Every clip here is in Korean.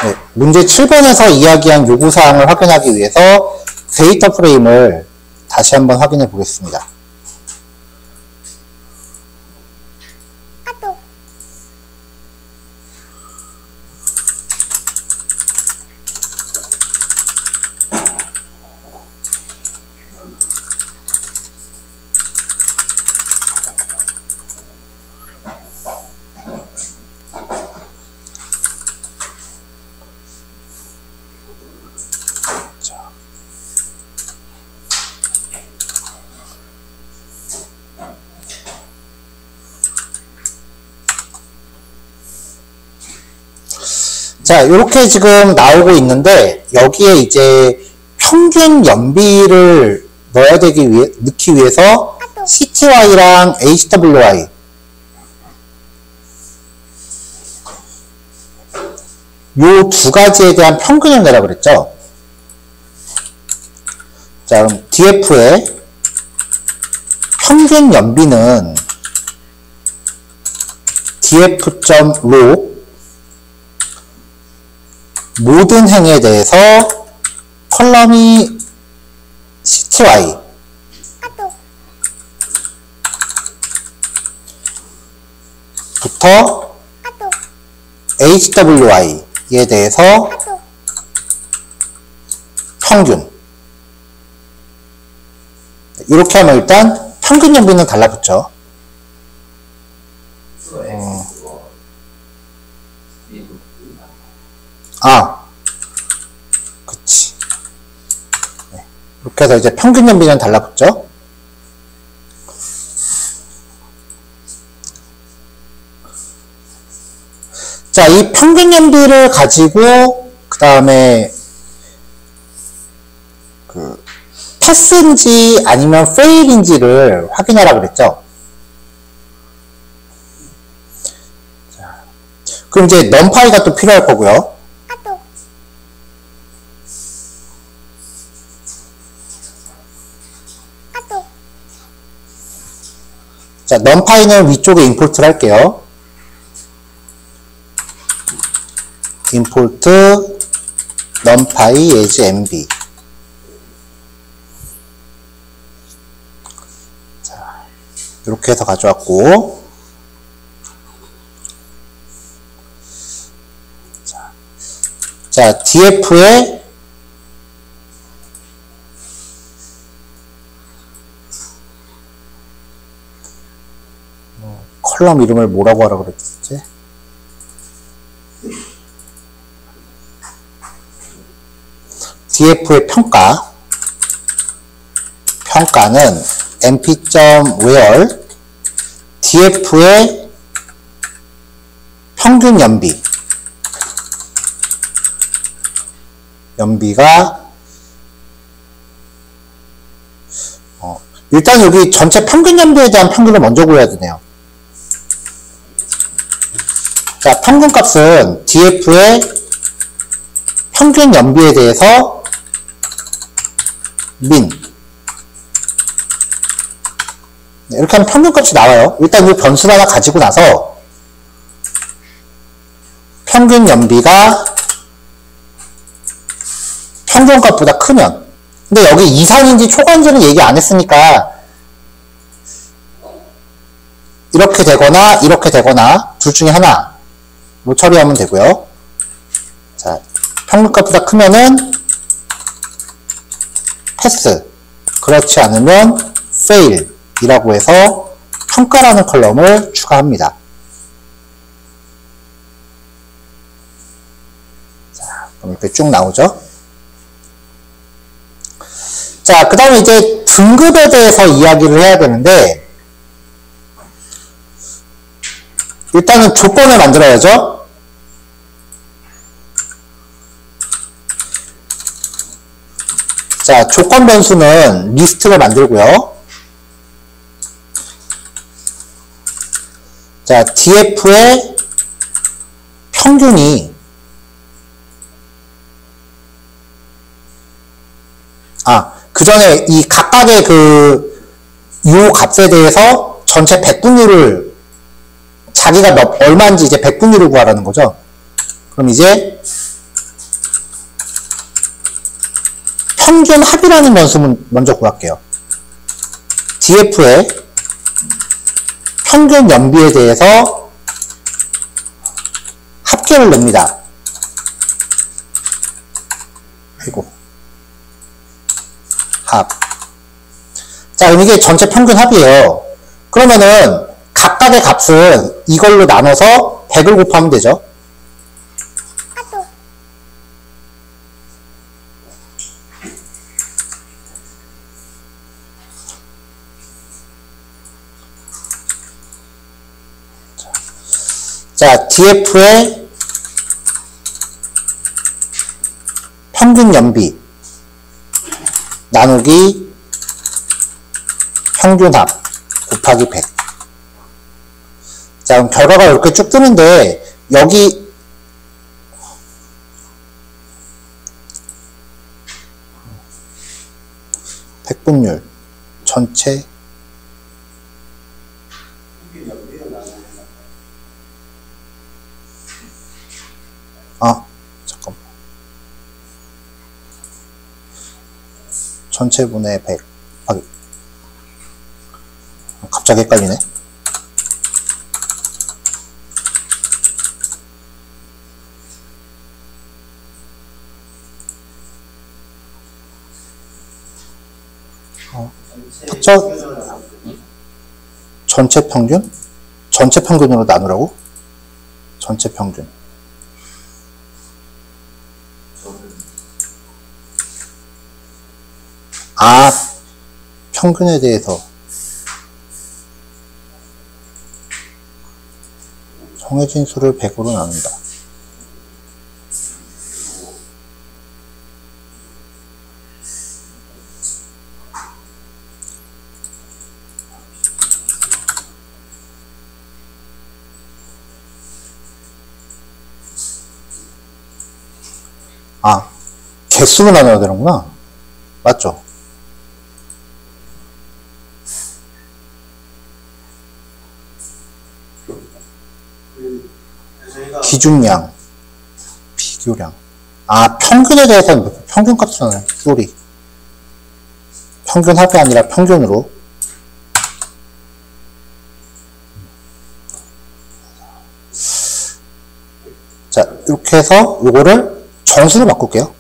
네, 문제 7번에서 이야기한 요구사항을 확인하기 위해서 데이터 프레임을 다시 한번 확인해 보겠습니다. 자, 이렇게 지금 나오고 있는데, 여기에 이제 평균 연비를 넣기 위해서 CTY랑 HWY 요 두 가지에 대한 평균을 내라 그랬죠. 자, 그럼 DF의 평균 연비는 df.log 모든 행에 대해서 컬럼이 CTY 부터 HWI에 대해서 평균. 이렇게 하면 일단 평균 연비는 달라붙죠. 그치. 네. 이렇게 해서 이제 평균 연비는 달라붙죠. 자, 이 평균 연비를 가지고, 그 다음에, 패스인지 아니면 페일인지를 확인하라 그랬죠. 자, 그럼 이제 numPy가 또 필요할 거고요. 자, numPy는 위쪽에 임포트를 할게요. import numpy as mb. 자, 이렇게 해서 가져왔고, 자, df에 컬럼 이름을 뭐라고 하라 그랬지? df의 평가는 mp.where df의 평균 연비가 일단 여기 전체 평균 연비에 대한 평균을 먼저 구해야 되네요. 자, 평균값은 df의 평균 연비에 대해서 min. 이렇게 하면 평균값이 나와요. 일단 이 변수를 하나 가지고 나서 평균 연비가 평균값보다 크면, 근데 여기 이상인지 초과인지는 얘기 안 했으니까 이렇게 되거나 둘 중에 하나로 처리하면 되고요. 자, 평균값보다 크면은 패스, 그렇지 않으면 fail 이라고 해서 평가라는 컬럼을 추가합니다. 자, 그럼 이렇게 쭉 나오죠. 자, 그 다음에 이제 등급에 대해서 이야기를 해야 되는데, 일단은 조건을 만들어야죠. 자, 조건 변수는 리스트를 만들고요. 자, df의 평균이 그 전에 이 각각의 요 값에 대해서 전체 백분율을 자기가 얼마인지 이제 백분율을 구하라는 거죠. 그럼 이제 평균 합이라는 변수 먼저 구할게요. df의 평균 연비에 대해서 합계를 냅니다. 아이고. 합. 자, 그럼 이게 전체 평균 합이에요. 그러면은 각각의 값은 이걸로 나눠서 100을 곱하면 되죠. 자, df의 평균 연비 나누기 평균 합 곱하기 100. 자, 그럼 결과가 이렇게 쭉 뜨는데 여기 백분율 전체 잠깐만. 전체분의 100. 갑자기 헷갈리네. 전체 평균? 전체 평균으로 나누라고? 전체 평균. 평균에 대해서 정해진 수를 100으로 나눈다. 개수로 나눠야 되는구나. 맞죠? 기준량, 비교량. 평균에 대해서는 평균값으로 나눠요. 쏘리. 평균 합이 아니라 평균으로. 자, 이렇게 해서 요거를 정수로 바꿀게요.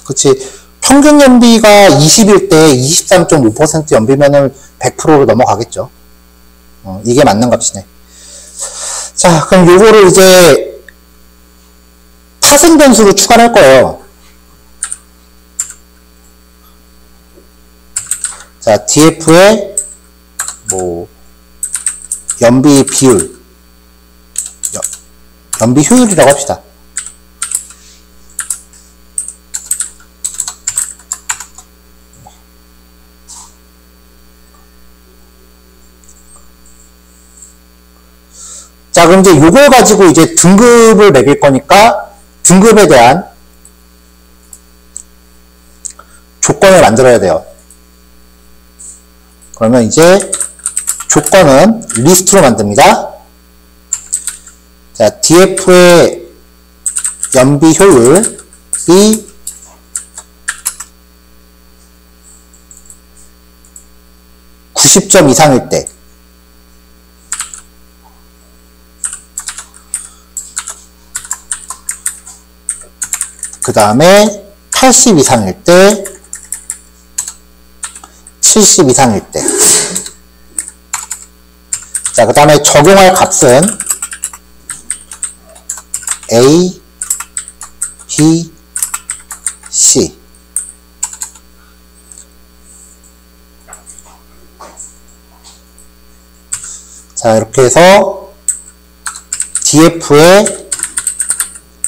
그치. 평균 연비가 20일 때 23.5% 연비면은 100%로 넘어가겠죠. 이게 맞는 값이네. 자, 그럼 요거를 이제 타생 변수로 추가를 할 거예요. 자, df의 연비 비율, 연비 효율이라고 합시다. 자, 그럼 이제 요걸 가지고 이제 등급을 매길 거니까 등급에 대한 조건을 만들어야 돼요. 그러면 이제 조건은 리스트로 만듭니다. 자, df의 연비 효율이 90점 이상일 때, 그 다음에 80 이상일 때, 70 이상일 때. 자, 그 다음에 적용할 값은 A, B, C. 자, 이렇게 해서 df의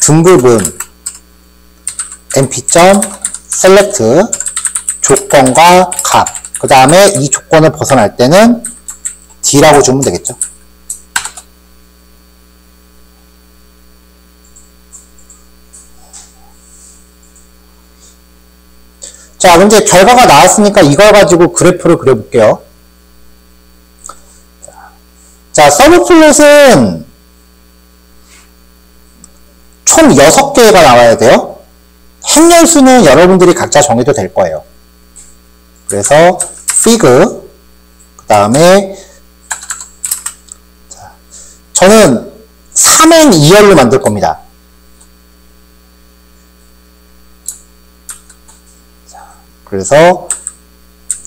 등급은 np.select 조건과 값. 그 다음에 이 조건을 벗어날 때는 D라고 주면 되겠죠. 자, 그럼 이제 결과가 나왔으니까 이걸 가지고 그래프를 그려볼게요. 자, 서브플롯은 총 6개가 나와야 돼요. 행렬수는 여러분들이 각자 정해도 될 거예요. 그래서 fig, 그 다음에 저는 3행 2열로 만들 겁니다. 그래서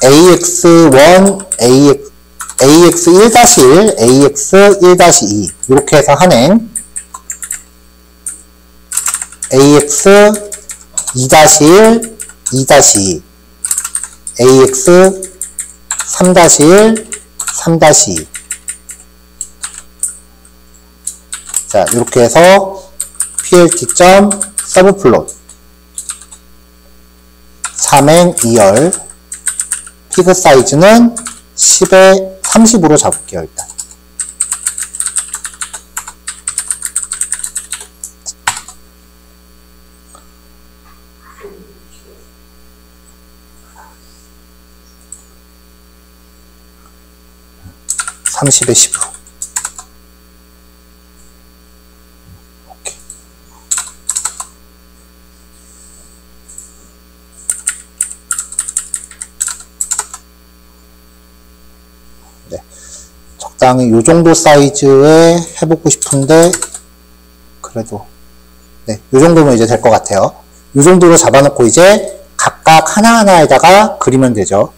ax1, ax1-1, ax1-2 이렇게 해서 한행, ax2-1, 2-2, ax3-1, 3-2. 자, 이렇게 해서 plt.subplot 3행 2열 피그 사이즈는 10에 30으로 잡을게요. 일단 30에 10으로. 오케이. 네. 적당히 요 정도 사이즈에 해보고 싶은데, 그래도, 네. 요 정도면 이제 될 것 같아요. 요 정도로 잡아놓고 이제 각각 하나하나에다가 그리면 되죠.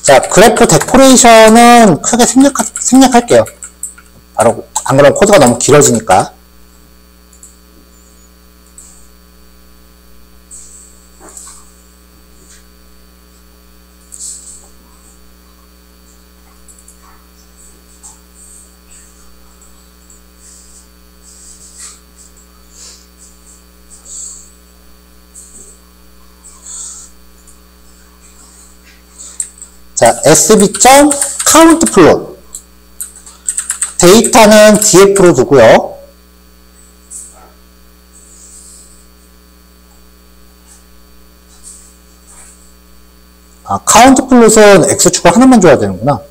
자, 그래프 데코레이션은 크게 생략할게요. 바로, 안 그러면 코드가 너무 길어지니까. 자, sb.countplot 데이터는 df로 두고요. 아, countplot은 x축을 하나만 줘야 되는구나.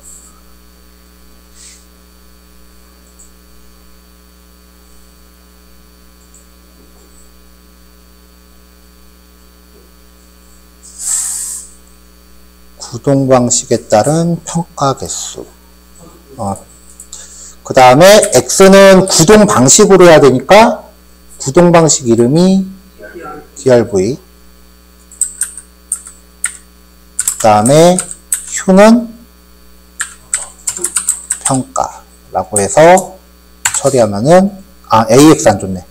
구동 방식에 따른 평가 개수. 그 다음에 x는 구동 방식으로 해야 되니까 구동 방식 이름이 drv. 그 다음에 h는 평가라고 해서 처리하면은, 아, ax 안 좋네.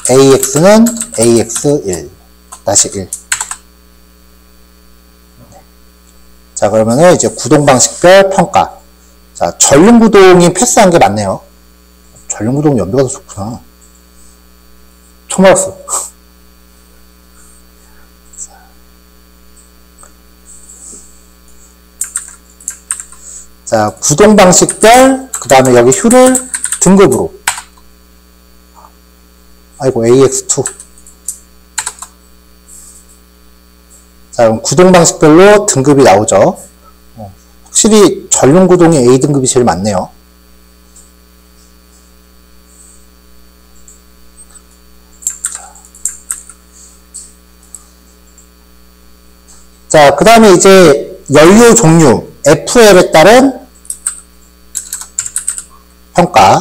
ax는 ax1. 다시 1. 자, 그러면은 이제 구동 방식별 평가. 자, 전륜 구동이 패스한 게 맞네요. 전륜 구동 연비가 더 좋구나. 처음 알았어. 자, 구동 방식별, 그 다음에 여기 휴를 등급으로. 아이고, AX2. 자, 그럼 구동 방식별로 등급이 나오죠. 확실히 전륜 구동이 A 등급이 제일 많네요. 자, 그 다음에 이제 연료 종류 FL에 따른 평가.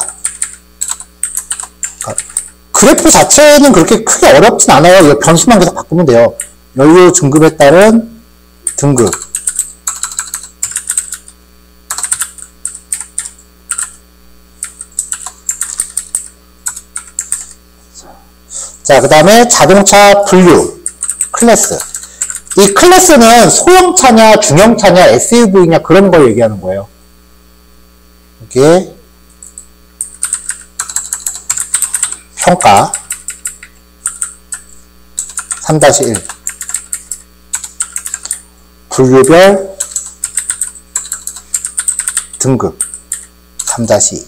그래프 자체는 그렇게 크게 어렵진 않아요. 이거 변수만 계속 바꾸면 돼요. 연료 등급에 따른 등급. 자, 그 다음에 자동차 분류, 클래스. 이 클래스는 소형차냐, 중형차냐, SUV냐 그런 걸 얘기하는 거예요. 이게 평가 3-1 분류별 등급 3-2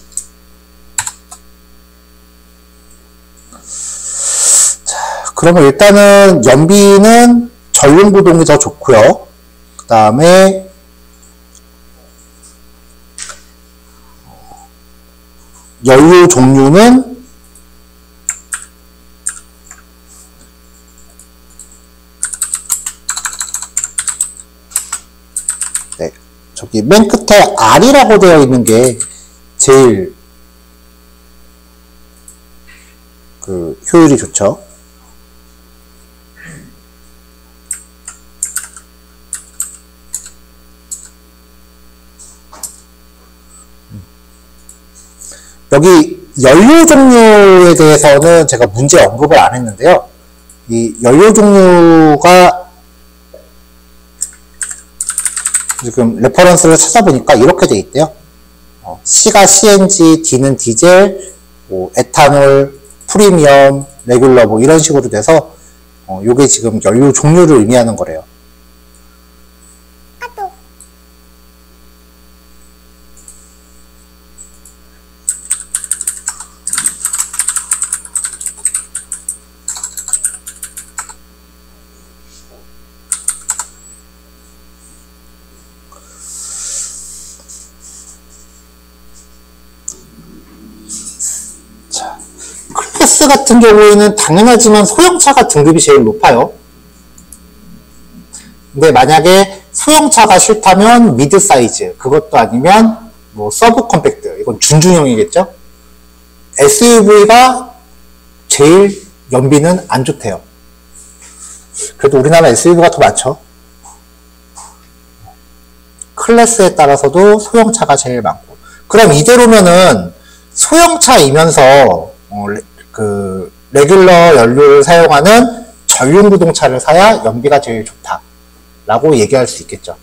자, 그러면 일단은 연비는 전륜구동이 더 좋고요. 그 다음에 연료 종류는 네, 저기 맨 끝에 R이라고 되어 있는 게 제일 그 효율이 좋죠. 여기 연료 종류에 대해서는 제가 문제 언급을 안 했는데요. 이 연료 종류가 지금 레퍼런스를 찾아보니까 이렇게 돼 있대요. C가 CNG, D는 디젤, 뭐 에탄올, 프리미엄, 레귤러 뭐 이런 식으로 돼서 요게 지금 연료 종류를 의미하는 거래요. 클래스 같은 경우에는 당연하지만 소형차가 등급이 제일 높아요. 근데 만약에 소형차가 싫다면 미드 사이즈, 그것도 아니면 뭐 서브 컴팩트, 이건 준중형이겠죠? SUV가 제일 연비는 안 좋대요. 그래도 우리나라 SUV가 더 많죠. 클래스에 따라서도 소형차가 제일 많고. 그럼 이대로면은 소형차이면서 그 레귤러 연료를 사용하는 전륜구동차를 사야 연비가 제일 좋다 라고 얘기할 수 있겠죠.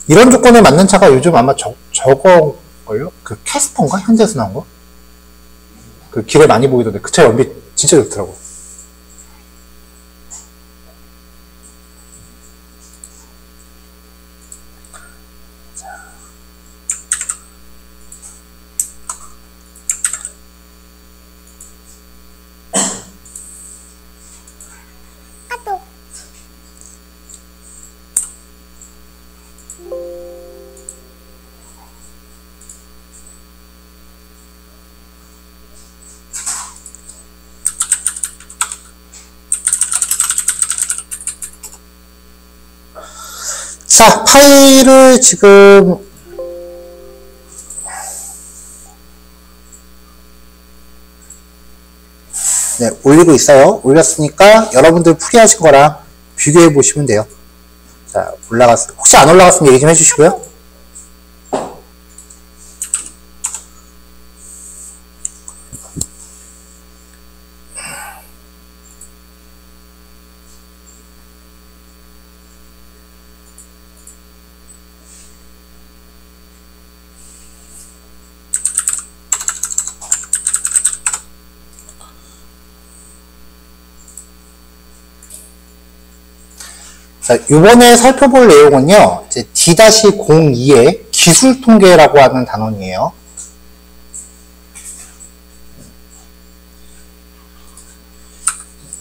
이런 조건에 맞는 차가 요즘 아마 저거걸요? 그 캐스퍼인가? 현대에서 나온 거? 그 길에 많이 보이던데 그 차 연비 진짜 좋더라고. 자, 파일을 지금 네, 올리고 있어요. 올렸으니까 여러분들 풀이하신 거랑 비교해 보시면 돼요. 자, 혹시 안 올라갔으면 얘기 좀 해주시고요. 자, 이번에 살펴볼 내용은요, 이제 D-02의 기술 통계라고 하는 단원이에요.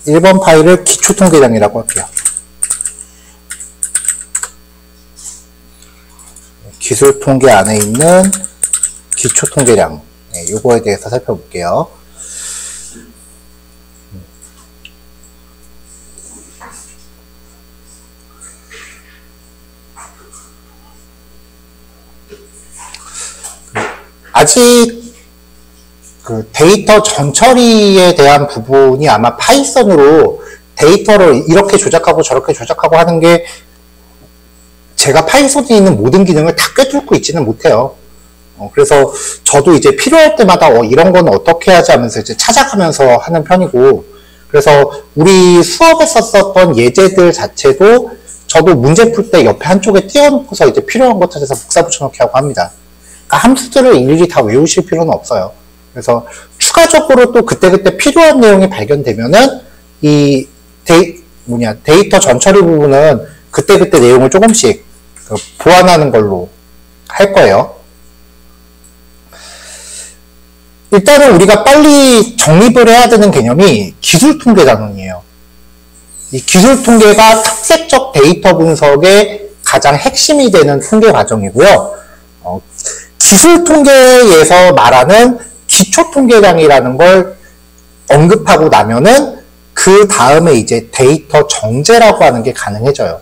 (1번) 파일을 기초 통계량이라고 할게요. 기술 통계 안에 있는 기초 통계량, 네, 요거에 대해서 살펴볼게요. 아직 그 데이터 전처리에 대한 부분이 아마 파이썬으로 데이터를 이렇게 조작하고 저렇게 조작하고 하는 게 제가 파이썬에 있는 모든 기능을 다 꿰뚫고 있지는 못해요. 그래서 저도 이제 필요할 때마다 이런 건 어떻게 하지 하면서 이제 찾아가면서 하는 편이고, 그래서 우리 수업에 썼었던 예제들 자체도 저도 문제 풀 때 옆에 한쪽에 띄워놓고서 이제 필요한 것 찾아서 복사 붙여넣기 하고 합니다. 함수들을 일일이 다 외우실 필요는 없어요. 그래서 추가적으로 또 그때그때 필요한 내용이 발견되면은 이 데이터 전처리 부분은 그때그때 내용을 조금씩 보완하는 걸로 할 거예요. 일단은 우리가 빨리 정립을 해야 되는 개념이 기술통계 단원이에요. 이 기술통계가 탐색적 데이터 분석의 가장 핵심이 되는 통계 과정이고요. 기술통계에서 말하는 기초통계량이라는 걸 언급하고 나면은 그 다음에 이제 데이터 정제라고 하는 게 가능해져요.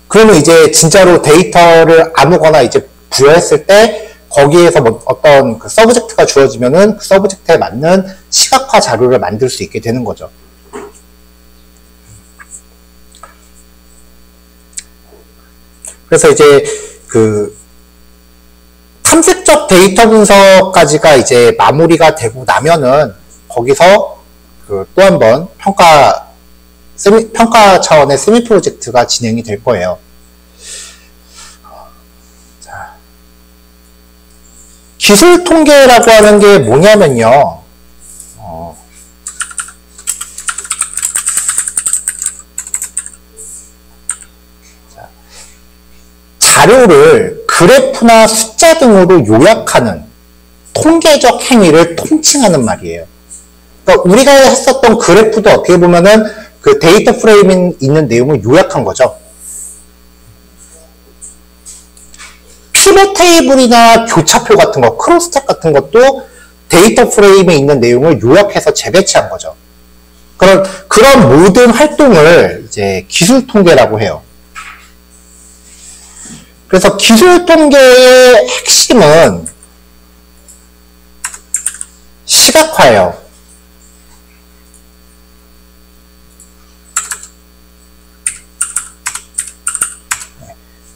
그러면 이제 진짜로 데이터를 아무거나 이제 부여했을 때 거기에서 뭐 어떤 그 서브젝트가 주어지면은 그 서브젝트에 맞는 시각화 자료를 만들 수 있게 되는 거죠. 그래서 이제 그 탐색적 데이터 분석까지가 이제 마무리가 되고 나면은 거기서 그 또 한 번 평가 차원의 세미 프로젝트가 진행이 될 거예요. 자, 기술 통계라고 하는 게 뭐냐면요. 자료를 그래프나 숫자 등으로 요약하는 통계적 행위를 통칭하는 말이에요. 그러니까 우리가 했었던 그래프도 어떻게 보면은 그 데이터 프레임에 있는 내용을 요약한 거죠. 피벗 테이블이나 교차표 같은 거, 크로스텍 같은 것도 데이터 프레임에 있는 내용을 요약해서 재배치한 거죠. 그런 모든 활동을 이제 기술 통계라고 해요. 그래서 기술 통계의 핵심은 시각화예요.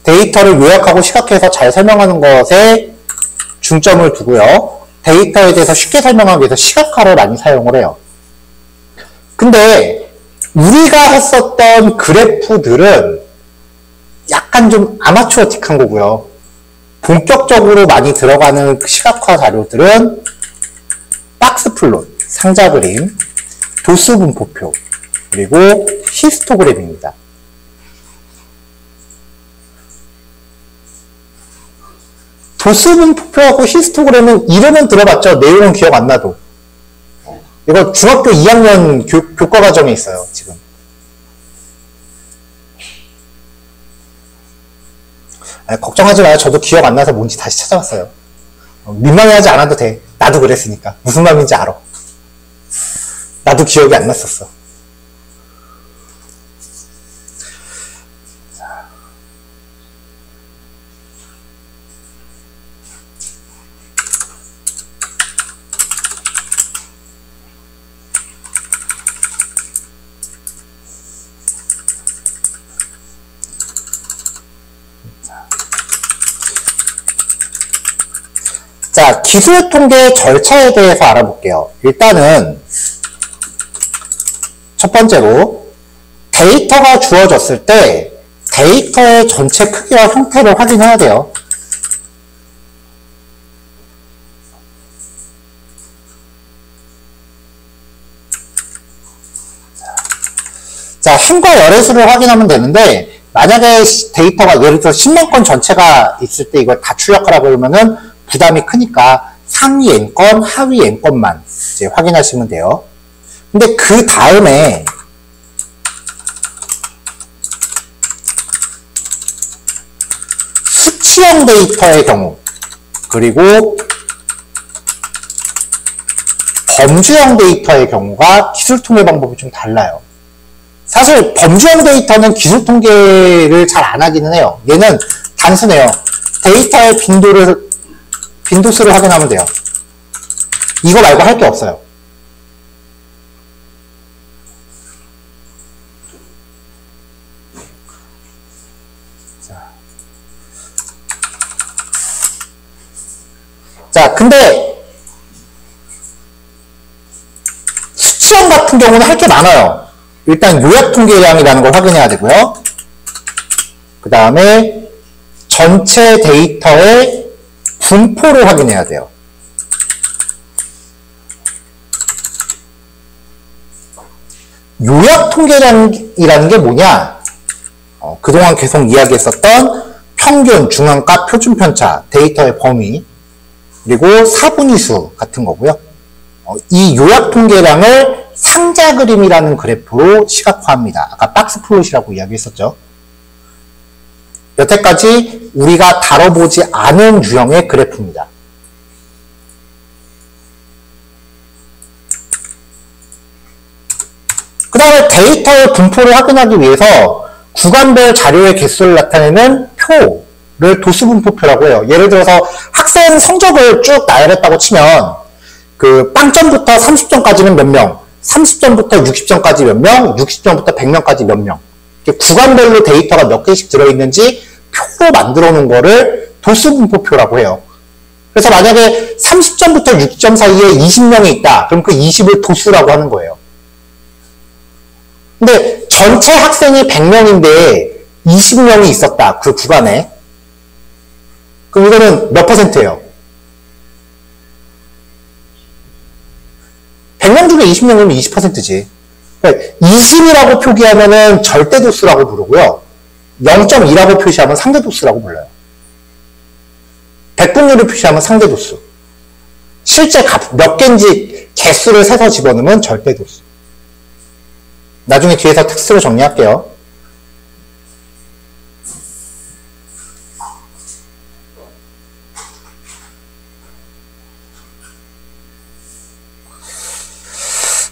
데이터를 요약하고 시각화해서 잘 설명하는 것에 중점을 두고요. 데이터에 대해서 쉽게 설명하기 위해서 시각화를 많이 사용을 해요. 근데 우리가 했었던 그래프들은 약간 좀 아마추어틱한 거고요. 본격적으로 많이 들어가는 시각화 자료들은 박스 플롯, 상자 그림, 도수 분포표, 그리고 히스토그램입니다. 도수 분포표하고 히스토그램은 이름은 들어봤죠? 내용은 기억 안 나도. 이거 중학교 2학년 교과 과정에 있어요, 지금. 아니, 걱정하지 마요. 저도 기억 안 나서 뭔지 다시 찾아봤어요. 민망해하지 않아도 돼. 나도 그랬으니까. 무슨 마음인지 알아. 나도 기억이 안 났었어. 자, 기술 통계 절차에 대해서 알아볼게요. 일단은 첫 번째로 데이터가 주어졌을 때 데이터의 전체 크기와 형태를 확인해야 돼요. 자, 행과 열애수를 확인하면 되는데 만약에 데이터가 예를 들어 10만 건 전체가 있을 때 이걸 다 출력하라고 그러면은 부담이 크니까 상위 n건, 하위 n건만 이제 확인하시면 돼요. 근데 그 다음에 수치형 데이터의 경우 그리고 범주형 데이터의 경우가 기술 통계 방법이 좀 달라요. 사실 범주형 데이터는 기술 통계를 잘 안 하기는 해요. 얘는 단순해요. 데이터의 빈도수를 확인하면 돼요. 이거 말고 할 게 없어요. 자, 근데 수치형 같은 경우는 할 게 많아요. 일단 요약 통계량이라는 걸 확인해야 되고요. 그 다음에 전체 데이터의 분포를 확인해야 돼요. 요약 통계량이라는 게 뭐냐? 그동안 계속 이야기했었던 평균, 중앙값, 표준 편차, 데이터의 범위, 그리고 사분위수 같은 거고요. 이 요약 통계량을 상자 그림이라는 그래프로 시각화합니다. 아까 박스 플롯이라고 이야기했었죠. 여태까지 우리가 다뤄보지 않은 유형의 그래프입니다. 그 다음에 데이터의 분포를 확인하기 위해서 구간별 자료의 개수를 나타내는 표를 도수분포표라고 해요. 예를 들어서 학생 성적을 쭉 나열했다고 치면 그 빵점부터 30점까지는 몇 명, 30점부터 60점까지 몇 명, 60점부터 100명까지 몇 명. 구간별로 데이터가 몇 개씩 들어있는지 표로 만들어 놓은 거를 도수분포표라고 해요. 그래서 만약에 30점부터 60점 사이에 20명이 있다. 그럼 그 20을 도수라고 하는 거예요. 근데 전체 학생이 100명인데 20명이 있었다. 그 구간에. 그럼 이거는 몇 %예요? 100명 중에 20명이면 20%지. 20이라고 표기하면은 절대 도수라고 부르고요. 0.2라고 표시하면 상대 도수라고 불러요. 100분율을 표시하면 상대 도수. 실제 값, 몇 개인지 개수를 세서 집어넣으면 절대 도수. 나중에 뒤에서 텍스트로 정리할게요.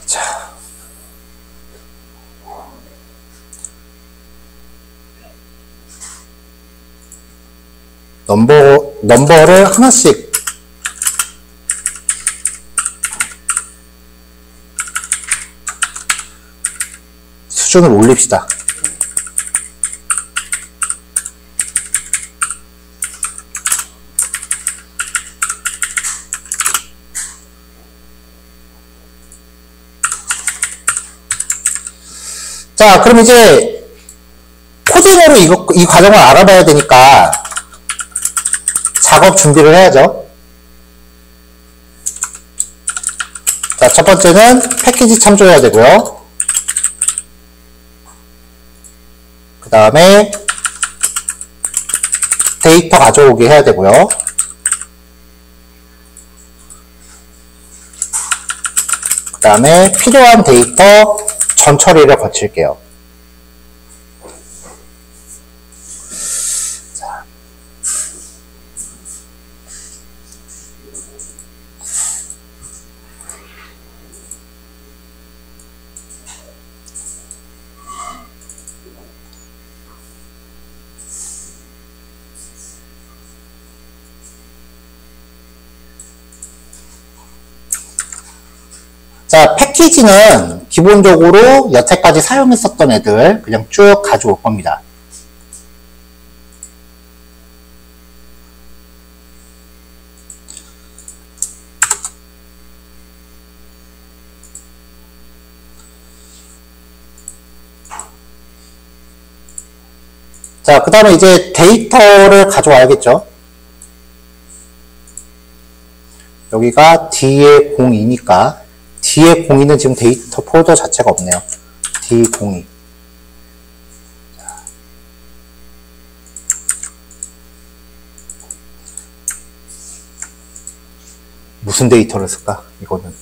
자. 넘버를 하나씩 수준을 올립시다. 자, 그럼 이제 코딩으로 이 과정을 알아봐야 되니까 작업 준비를 해야죠. 자, 첫 번째는 패키지 참조해야 되고요. 그 다음에 데이터 가져오게 해야 되고요. 그 다음에 필요한 데이터 전 처리를 거칠게요. 자, 패키지는 기본적으로 여태까지 사용했었던 애들 그냥 쭉 가져올 겁니다. 자, 그 다음에 이제 데이터를 가져와야겠죠. 여기가 D의 02니까 D의 02는 지금 데이터 폴더 자체가 없네요. D02. 무슨 데이터를 쓸까? 이거는.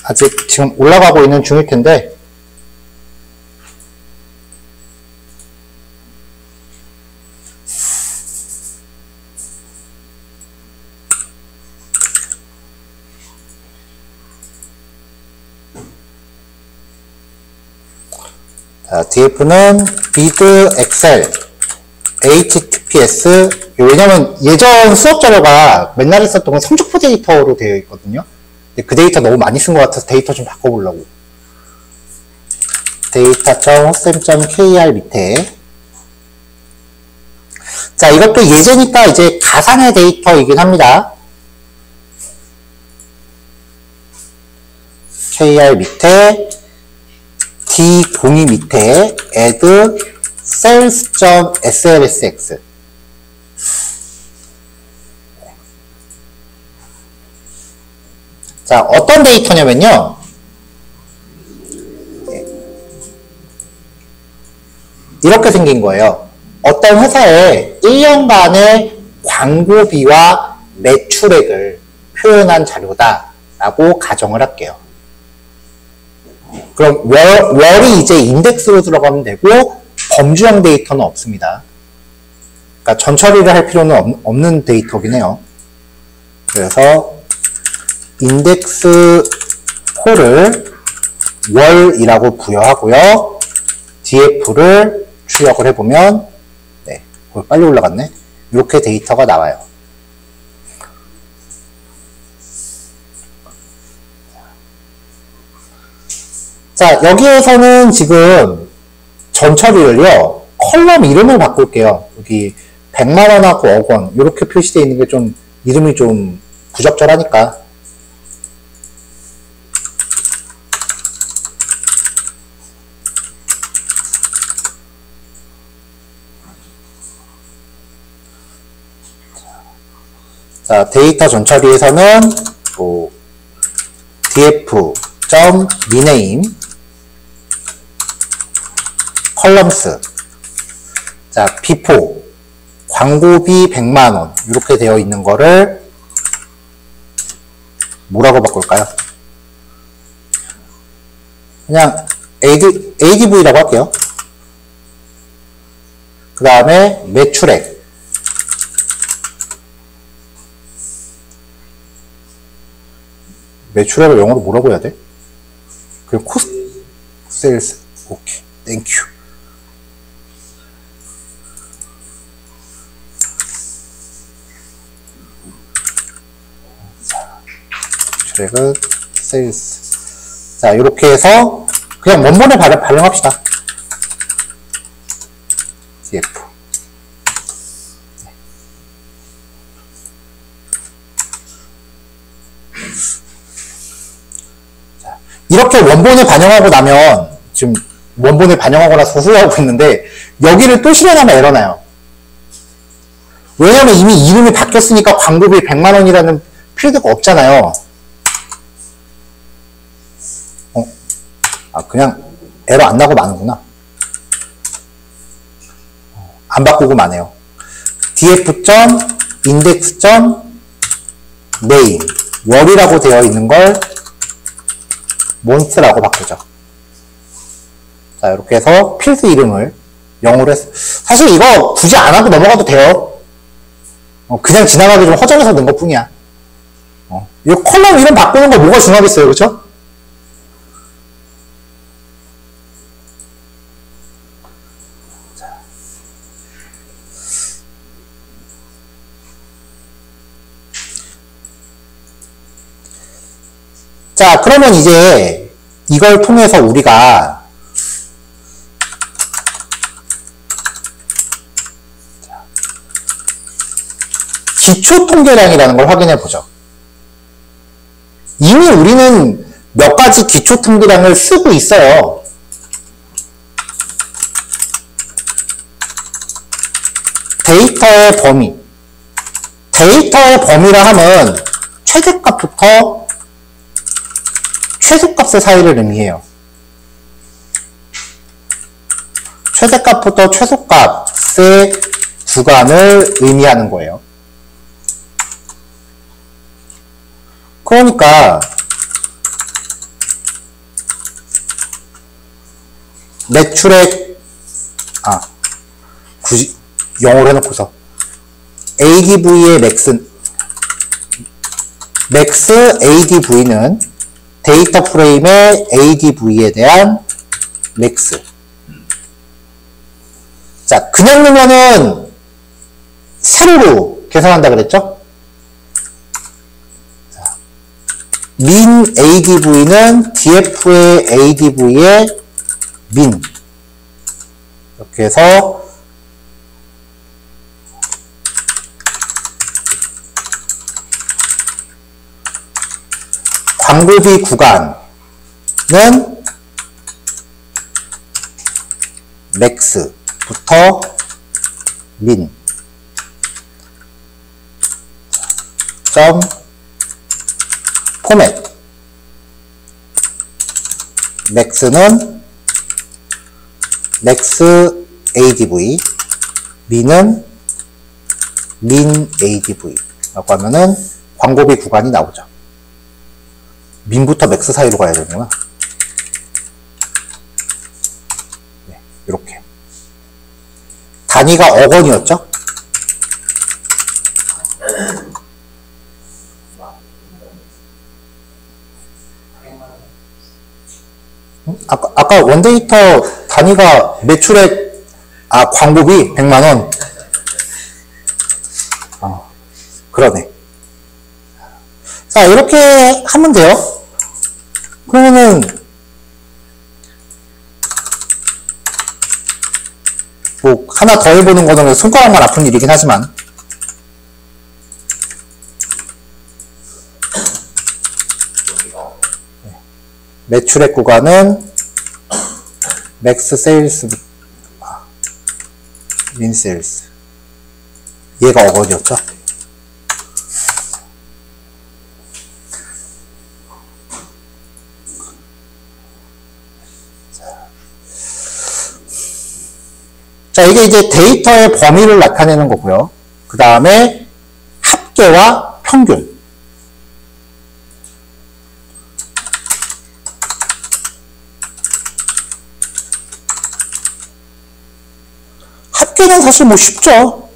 아직 지금 올라가고 있는 중일 텐데, 자, DF는 bid excel https. 왜냐면 예전 수업 자료가 맨날 했었던 건 성적표 데이터로 되어 있거든요. 근데 그 데이터 너무 많이 쓴 것 같아서 데이터 좀 바꿔보려고. data.hossam.kr 밑에. 자, 이것도 예제니까 이제 가상의 데이터이긴 합니다. kr 밑에 D02 밑에 add sales.slsx. 자, 어떤 데이터냐면요. 이렇게 생긴 거예요. 어떤 회사의 1년간의 광고비와 매출액을 표현한 자료다 라고 가정을 할게요. 그럼 월이 이제 인덱스로 들어가면 되고 범주형 데이터는 없습니다. 그러니까 전처리를 할 필요는 없는 데이터긴 해요. 그래서 인덱스 홀을 월이라고 부여하고요. df를 출력을 해보면 네, 빨리 올라갔네. 이렇게 데이터가 나와요. 자, 여기에서는 지금 전처리를요, 컬럼 이름을 바꿀게요. 여기 100만원하고 억원 이렇게 표시되어 있는 게 좀 이름이 좀 부적절하니까. 자, 데이터 전처리에서는 뭐 df.rename 컬럼스. 자, 비포 광고비 100만원 이렇게 되어 있는 거를 뭐라고 바꿀까요? 그냥 ADV라고 할게요. 그 다음에 매출액. 매출액을 영어로 뭐라고 해야 돼? 그냥 코스트 세일스. 오케이, 땡큐. 매출액은 세일스. 자, 이렇게 해서 그냥 원본에 발령합시다. df. 이렇게 원본에 반영하고 나면, 지금 원본에 반영하고 나서 후회하고 있는데, 여기를 또 실행하면 에러나요. 왜냐면 이미 이름이 바뀌었으니까 광고비 100만원이라는 필드가 없잖아요. 그냥 에러 안 나고 마는구나. 안 바꾸고 마네요. df.index.name 월이라고 되어 있는 걸 몬스라고 바꾸죠. 자, 이렇게 해서 필드 이름을 영어로 했어요. 사실 이거 굳이 안 하고 넘어가도 돼요. 그냥 지나가기 좀 허전해서 넣은 것 뿐이야. 이 컬럼 이름 바꾸는 거 뭐가 중요하겠어요, 그쵸? 자, 그러면 이제 이걸 통해서 우리가 기초 통계량이라는 걸 확인해 보죠. 이미 우리는 몇 가지 기초 통계량을 쓰고 있어요. 데이터의 범위. 데이터의 범위라 하면 최대값부터 최소값의 사이를 의미해요. 최대값부터 최소값의 구간을 의미하는 거예요. 그러니까 매출액, 굳이 영어로 해놓고서 ADV의 맥스 ADV는 데이터 프레임의 ADV에 대한 맥스. 자, 그냥 넣으면은 세로로 계산한다 그랬죠? 자, 민 ADV는 DF의 ADV의 민. 이렇게 해서 광고비 구간은 맥스부터 민 점 포맷 맥스는 맥스 ADV 민은 민 ADV 라고 하면은 광고비 구간이 나오죠. 민부터 맥스 사이로 가야 되는구나. 네, 이렇게. 단위가 억원이었죠? 아까 원데이터 단위가 매출액, 광고비 100만원. 그러네. 자, 이렇게 하면 돼요. 그러면은 뭐 하나 더 해보는 거는 손가락만 아픈 일이긴 하지만 매출액 구간은 맥스 세일스 민 세일스 얘가 어거지였죠. 자, 이게 이제 데이터의 범위를 나타내는 거고요. 그 다음에 합계와 평균. 합계는 사실 뭐 쉽죠.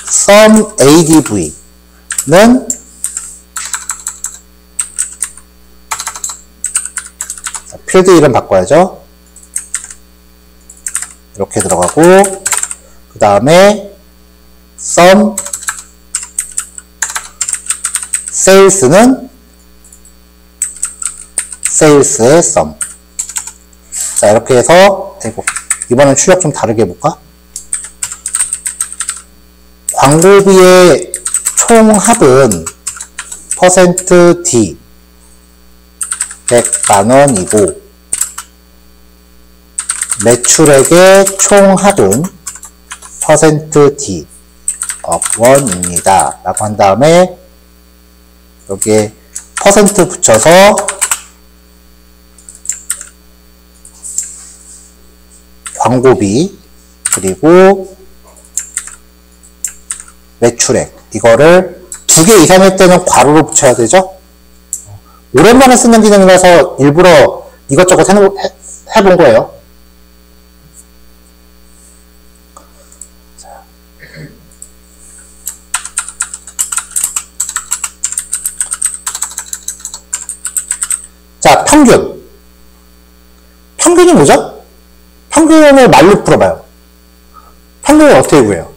sum ADV는 필드 이름 바꿔야죠. 이렇게 들어가고 그 다음에 sum sales는 sales의 sum. 자, 이렇게 해서 이번엔 출력 좀 다르게 해볼까? 광고비의 총 합은 %D 100만원이고 매출액의 총 합은 %D 업원입니다. 라고 한 다음에 여기에 퍼센트 붙여서 광고비 그리고 매출액 이거를 2개 이상일 때는 괄호로 붙여야 되죠. 오랜만에 쓰는 기능이라서 일부러 이것저것 해본 거예요. 자, 평균. 평균이 뭐죠? 평균을 말로 풀어봐요. 평균을 어떻게 구해요?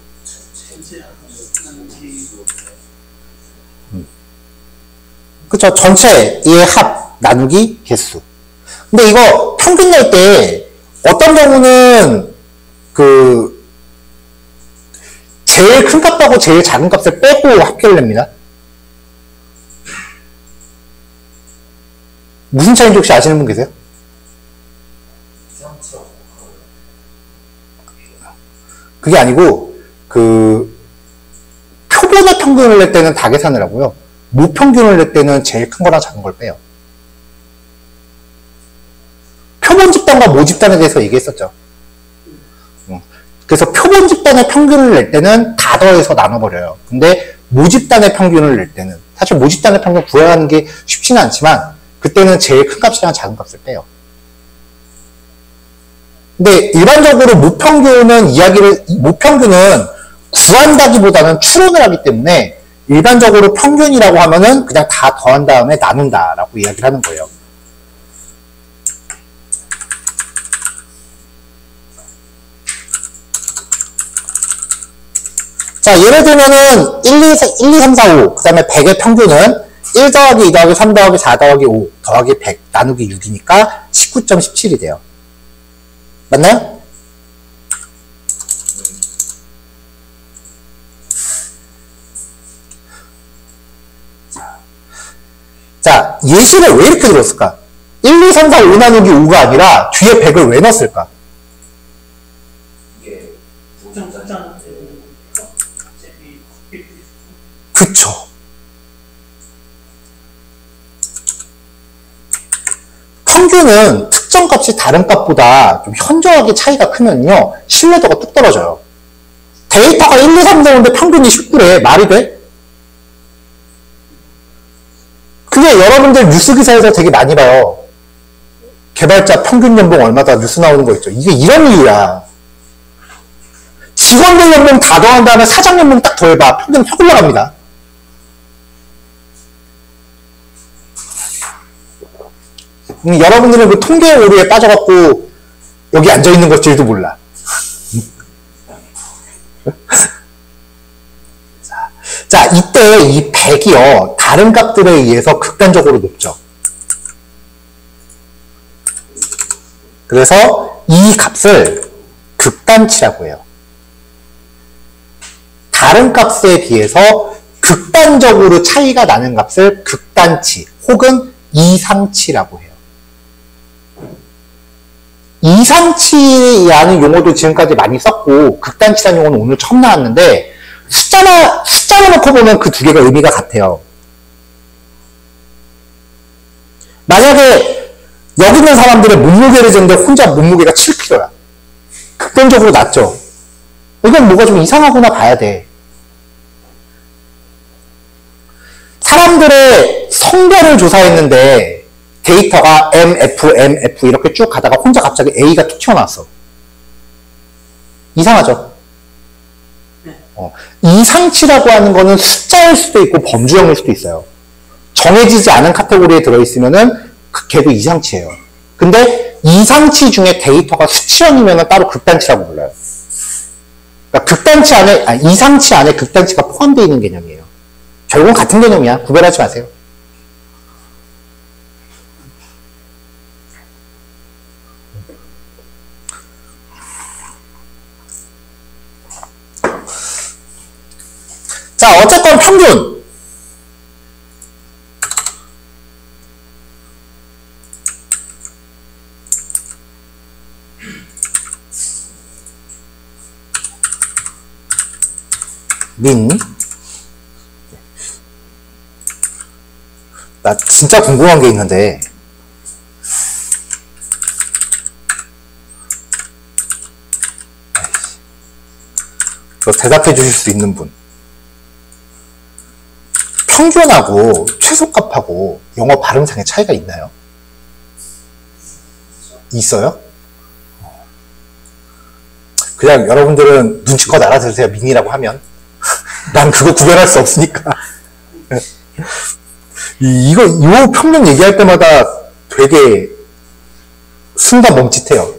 그쵸. 전체의 합, 나누기, 개수. 근데 이거 평균 낼 때 어떤 경우는 제일 큰 값하고 제일 작은 값을 빼고 합계를 냅니다. 무슨 차이인지 혹시 아시는 분 계세요? 그게 아니고 표본의 평균을 낼 때는 다 계산을 하고요. 무평균을 낼 때는 제일 큰 거랑 작은 걸 빼요. 표본 집단과 모 집단에 대해서 얘기했었죠. 그래서 표본 집단의 평균을 낼 때는 다 더해서 나눠버려요. 근데 모집단의 평균을 낼 때는. 사실 모집단의 평균 구하는 게 쉽지는 않지만 그때는 제일 큰 값이랑 작은 값을 빼요. 근데 일반적으로 모평균은 구한다기보다는 추론을 하기 때문에 일반적으로 평균이라고 하면은 그냥 다 더한 다음에 나눈다라고 이야기를 하는 거예요. 자, 예를 들면은 1, 2, 3, 4, 5, 그 다음에 100의 평균은 1 더하기 2 더하기 3 더하기 4 더하기 5 더하기 100 나누기 6이니까 19.17이 돼요. 맞나요? 자, 예시를 왜 이렇게 들었을까? 1, 2, 3, 4, 5 나누기 5가 아니라 뒤에 100을 왜 넣었을까? 이게 특정 숫자는 그쵸. 평균은 특정 값이 다른 값보다 좀 현저하게 차이가 크면요, 신뢰도가 뚝 떨어져요. 데이터가 1, 2, 3 나오는데 평균이 19래. 말이 돼? 그게 여러분들 뉴스 기사에서 되게 많이 봐요. 개발자 평균 연봉 얼마다 뉴스 나오는 거 있죠. 이게 이런 이유야. 직원들 연봉 다 더한 다음에 사장 연봉 딱 더해봐. 평균 확 올라갑니다. 여러분들은 그 통계 오류에 빠져갖고 여기 앉아있는 것일도 몰라. 자, 이때 이 100이요, 다른 값들에 의해서 극단적으로 높죠. 그래서 이 값을 극단치라고 해요. 다른 값에 비해서 극단적으로 차이가 나는 값을 극단치 혹은 이상치라고 해요. 이상치라는 용어도 지금까지 많이 썼고 극단치라는 용어는 오늘 처음 나왔는데 숫자로 놓고 보면 그 두 개가 의미가 같아요. 만약에 여기 있는 사람들의 몸무게를 쟀는데 혼자 몸무게가 7kg야. 극단적으로 낮죠. 이건 뭐가 좀 이상하구나 봐야 돼. 사람들의 성별을 조사했는데 데이터가 MF 이렇게 쭉 가다가 혼자 갑자기 A가 툭 튀어나왔어. 이상하죠? 이상치라고 하는 거는 숫자일 수도 있고 범주형일 수도 있어요. 정해지지 않은 카테고리에 들어있으면은 걔도 이상치예요. 근데 이상치 중에 데이터가 수치형이면 따로 극단치라고 불러요. 그러니까 극단치 안에, 이상치 안에 극단치가 포함되어 있는 개념이에요. 결국은 같은 개념이야. 구별하지 마세요. 자, 어쨌건 평균. 민. 나 진짜 궁금한 게 있는데. 이거 대답해 주실 수 있는 분. 평균하고 최소값하고 영어 발음상의 차이가 있나요? 있어요? 그냥 여러분들은 눈치껏 알아들으세요. 민이라고 하면. 난 그거 구별할 수 없으니까. 이 평균 얘기할 때마다 되게 순간 멈칫해요.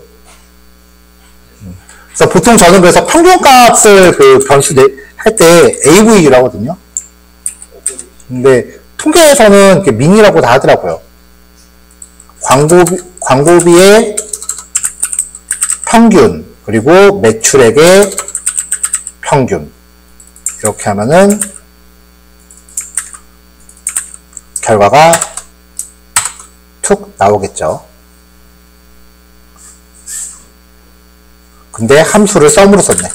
그래서 보통 저는 그래서 평균값을 그 변수 할 때 AV라고 하거든요. 근데 통계에서는 이렇게 민이라고 다 하더라고요. 광고비의 평균, 그리고 매출액의 평균. 이렇게 하면은 결과가 툭 나오겠죠. 근데 함수를 썸으로 썼네.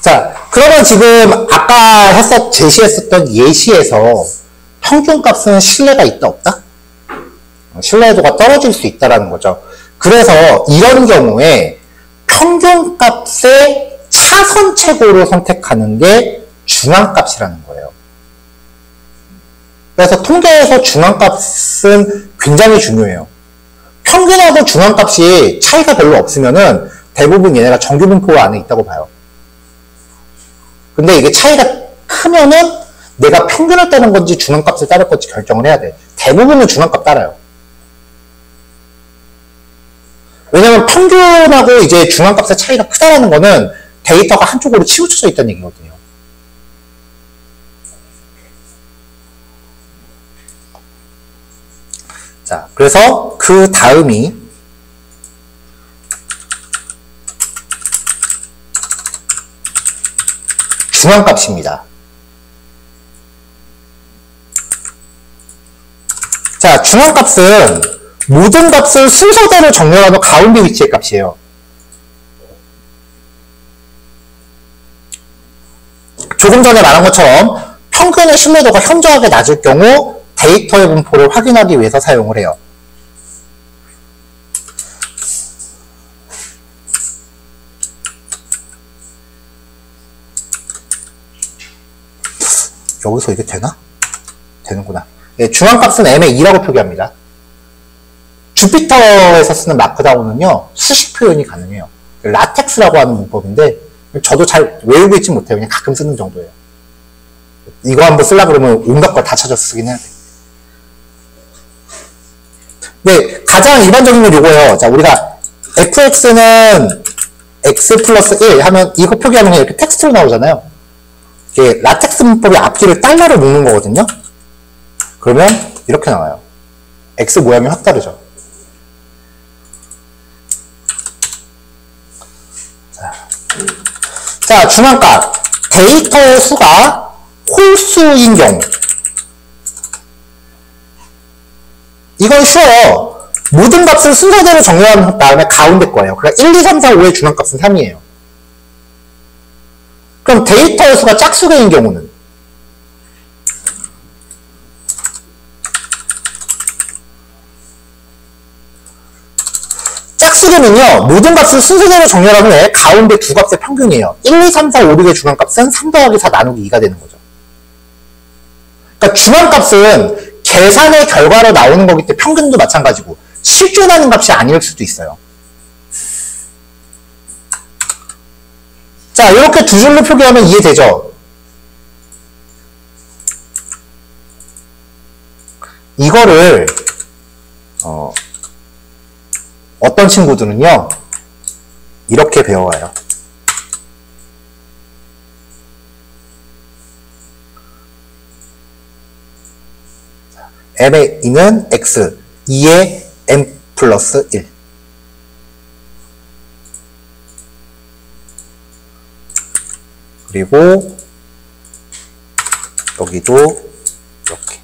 자, 그러면 지금 아까 제시했었던 예시에서 평균값은 신뢰가 있다 없다? 신뢰도가 떨어질 수 있다라는 거죠. 그래서 이런 경우에 평균값의 차선책으로 선택하는 게 중앙값이라는 거예요. 그래서 통계에서 중앙값은 굉장히 중요해요. 평균하고 중앙값이 차이가 별로 없으면은 대부분 얘네가 정규분포 안에 있다고 봐요. 근데 이게 차이가 크면은 내가 평균을 따는 건지 중앙값을 따를 건지 결정을 해야 돼. 대부분은 중앙값 따라요. 왜냐면 평균하고 이제 중앙값의 차이가 크다라는 거는 데이터가 한쪽으로 치우쳐져 있다는 얘기거든요. 자, 그래서 그 다음이 중앙값입니다. 자, 중앙값은 모든 값을 순서대로 정렬하는 가운데 위치의 값이에요. 조금 전에 말한 것처럼 평균의 신뢰도가 현저하게 낮을 경우 데이터의 분포를 확인하기 위해서 사용을 해요. 여기서 이게 되나? 되는구나. 네, 중앙값은 m의 2라고 표기합니다. 주피터에서 쓰는 마크다운은요, 수식 표현이 가능해요. 라텍스라고 하는 문법인데, 저도 잘 외우고 있지 못해요. 그냥 가끔 쓰는 정도예요. 이거 한번 쓰려고 그러면 온갖 걸 다 찾아서 쓰긴 해야 돼. 네, 가장 일반적인 건 요거예요. 자, 우리가 fx는 x 플러스 1 하면, 이거 표기하면 이렇게 텍스트로 나오잖아요. 이게 라텍스 문법의 앞뒤를 달러로 묶는 거거든요. 그러면 이렇게 나와요. x 모양이 확 다르죠. 자, 중앙값. 데이터의 수가 홀수인 경우. 이건 쉬워요. 모든 값을 순서대로 정렬한 다음에 가운데 거예요. 그러니까 1, 2, 3, 4, 5의 중앙값은 3이에요. 그럼 데이터의 수가 짝수개인 경우는? 짝수개는요, 모든 값을 순서대로 정렬한 후에 가운데 두 값의 평균이에요. 1, 2, 3, 4, 5, 6의 중앙값은 3 더하기 4 나누기 2가 되는 거죠. 그러니까 중앙값은 계산의 결과로 나오는 거기 때문에 평균도 마찬가지고 실존하는 값이 아닐 수도 있어요. 자, 이렇게 두 줄로 표기하면 이해되죠? 이거를 어떤 친구들은요, 이렇게 배워와요. m의 2는 x, 2의 m 플러스 1. 그리고 여기도 이렇게.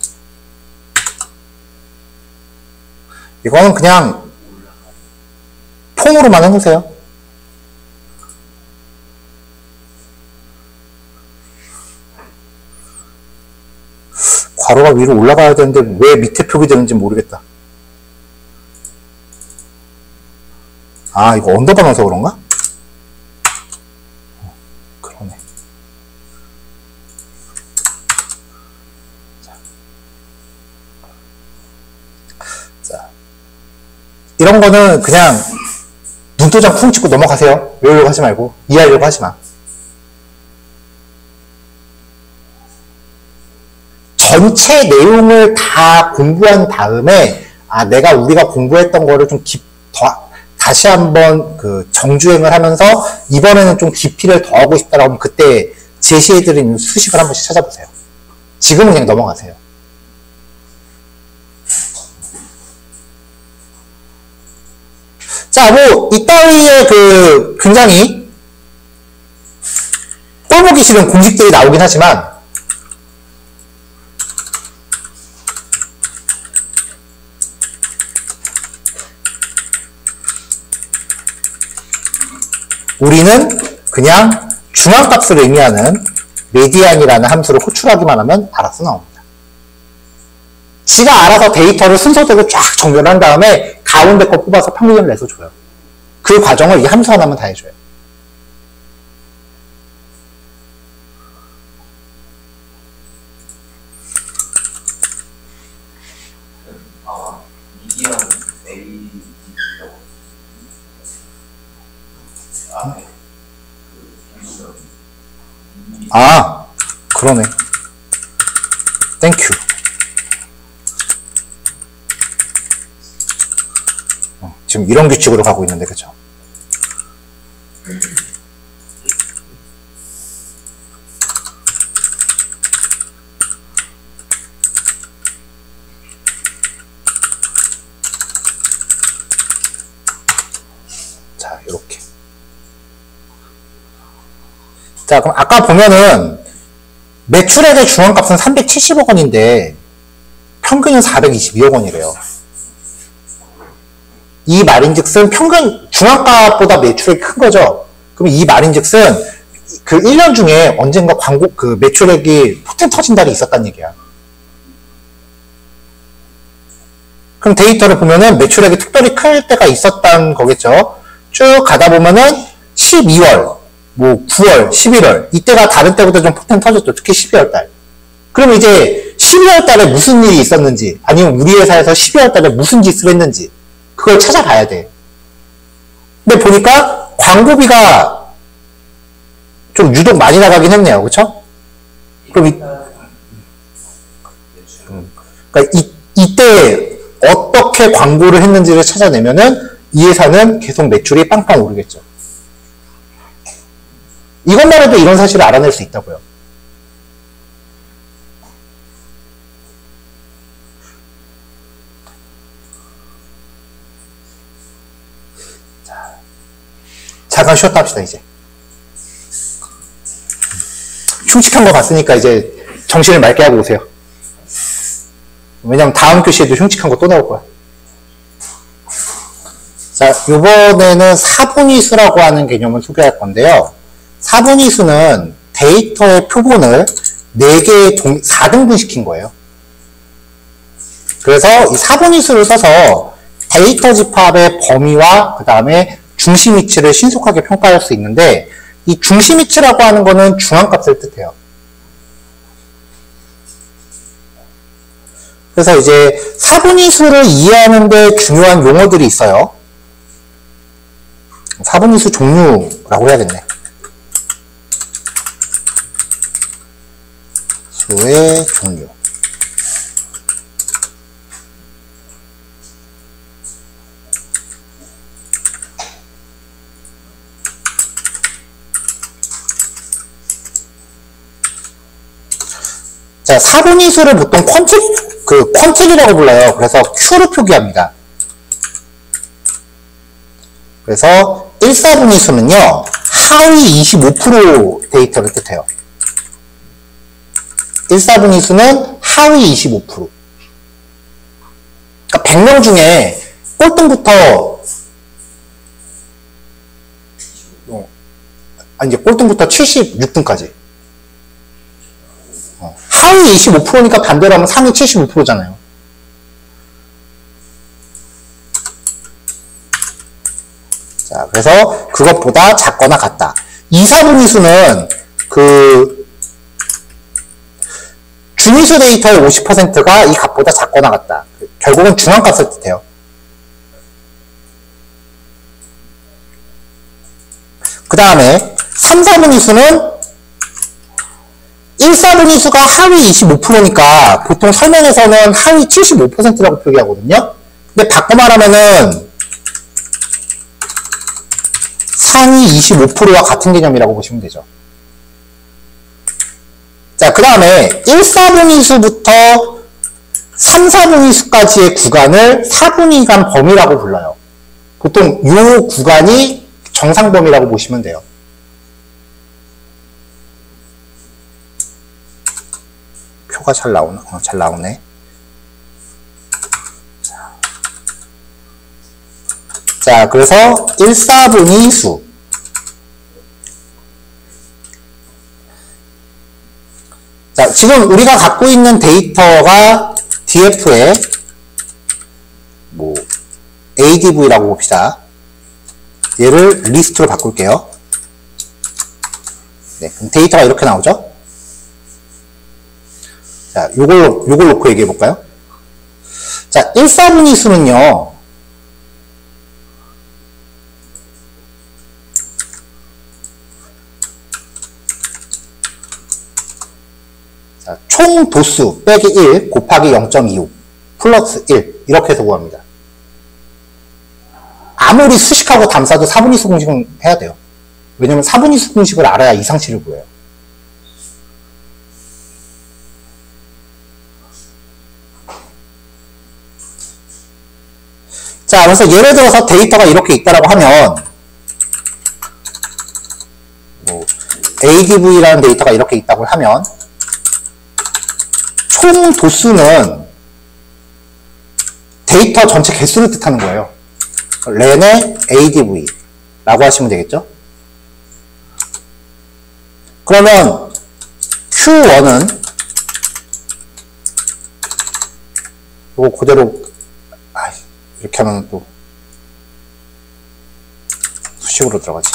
이거는 그냥 폰으로만 해놓으세요. 괄호가 위로 올라가야 되는데 왜 밑에 표기되는지 모르겠다. 아, 이거 언더바 넣어서 그런가? 그러네. 자, 이런 거는 그냥 눈도장 쿵 찍고 넘어가세요. 외우려고 하지 말고, 이해하려고 하지 마. 전체 내용을 다 공부한 다음에, 내가 우리가 공부했던 거를 좀 다시 한번 정주행을 하면서 이번에는 좀 깊이를 더하고 싶다라고 하면 그때 제시해드리는 수식을 한 번씩 찾아보세요. 지금은 그냥 넘어가세요. 자, 이따위에 굉장히 꼴보기 싫은 공식들이 나오긴 하지만, 우리는 그냥 중앙값을 의미하는 메디안이라는 함수를 호출하기만 하면 알아서 나옵니다. 지가 알아서 데이터를 순서대로 쫙 정렬한 다음에 가운데 거 뽑아서 평균을 내서 줘요. 그 과정을 이 함수 하나만 다 해줘요. 미디안 A 아, 그러네. 땡큐. 지금 이런 규칙으로 가고 있는데, 그쵸? 자, 요렇게. 자, 그럼 아까 보면은 매출액의 중앙값은 370억 원인데 평균은 422억 원이래요. 이 말인즉슨 평균 중앙값보다 매출액이 큰 거죠. 그럼 이 말인즉슨 그 1년 중에 언젠가 광고 그 매출액이 폭탄 터진 달이 있었단 얘기야. 그럼 데이터를 보면은 매출액이 특별히 클 때가 있었단 거겠죠. 쭉 가다 보면은 12월, 뭐 9월, 11월 이때가 다른 때보다 좀 폭탄 터졌죠. 특히 12월 달. 그럼 이제 12월 달에 무슨 일이 있었는지 아니면 우리 회사에서 12월 달에 무슨 짓을 했는지 그걸 찾아봐야 돼. 근데 보니까 광고비가 좀 유독 많이 나가긴 했네요. 그쵸? 그럼 그러니까 이때 어떻게 광고를 했는지를 찾아내면은 이 회사는 계속 매출이 빵빵 오르겠죠. 이것만 해도 이런 사실을 알아낼 수 있다고요. 잠깐 쉬었다 합시다, 이제. 흉측한 거 봤으니까 이제 정신을 맑게 하고 오세요. 왜냐면 다음 교시에도 흉측한 거 또 나올 거야. 자, 요번에는 사분위수라고 하는 개념을 소개할 건데요. 사분위수는 데이터의 표본을 4개의 4등분 시킨 거예요. 그래서 이 사분위수를 써서 데이터 집합의 범위와 그 다음에 중심 위치를 신속하게 평가할 수 있는데 이 중심 위치라고 하는 거는 중앙값을 뜻해요. 그래서 이제 사분위수를 이해하는 데 중요한 용어들이 있어요. 사분위수 종류라고 해야겠네. 수의 종류. 자, 사분위수를 보통 퀀틸이라고 불러요. 그래서 Q로 표기합니다. 그래서 1사분위수는요, 하위 25% 데이터를 뜻해요. 1사분위수는 하위 25%. 그러니까 100명 중에 꼴등부터, 이제 꼴등부터 76등까지. 하위 25%니까 반대로 하면 상위 75%잖아요. 자, 그래서 그것보다 작거나 같다. 2사분위수는 중위수 데이터의 50%가 이 값보다 작거나 같다. 결국은 중앙값을 뜻해요. 그 다음에 3사분위수는 1사분위수가 하위 25%니까 보통 설명에서는 하위 75%라고 표기하거든요. 근데 바꿔 말하면은 상위 25%와 같은 개념이라고 보시면 되죠. 자, 그 다음에 1사분위수부터 3사분위수까지의 구간을 사분위간 범위라고 불러요. 보통 이 구간이 정상범위라고 보시면 돼요. 표가 잘 나오나? 잘 나오네. 자, 그래서 1사분위수. 자, 지금 우리가 갖고 있는 데이터가 df에 뭐 adv라고 봅시다. 얘를 리스트로 바꿀게요. 네, 그럼 데이터가 이렇게 나오죠? 자, 요걸 놓고 얘기해 볼까요? 자, 1, 4분위 수는요, 자, 총 도수 빼기 1 곱하기 0.25 플러스 1 이렇게 해서 구합니다. 아무리 수식하고 담사도 4분위수 공식은 해야 돼요. 왜냐면 4분위수 공식을 알아야 이상치를 구해요. 자, 그래서 예를 들어서 데이터가 이렇게 있다라고 하면 뭐 adv라는 데이터가 이렇게 있다고 하면 총 도수는 데이터 전체 개수를 뜻하는 거예요. 렌의 adv라고 하시면 되겠죠? 그러면 q1은 이거 그대로 이렇게 하면 또 수식으로 들어가지.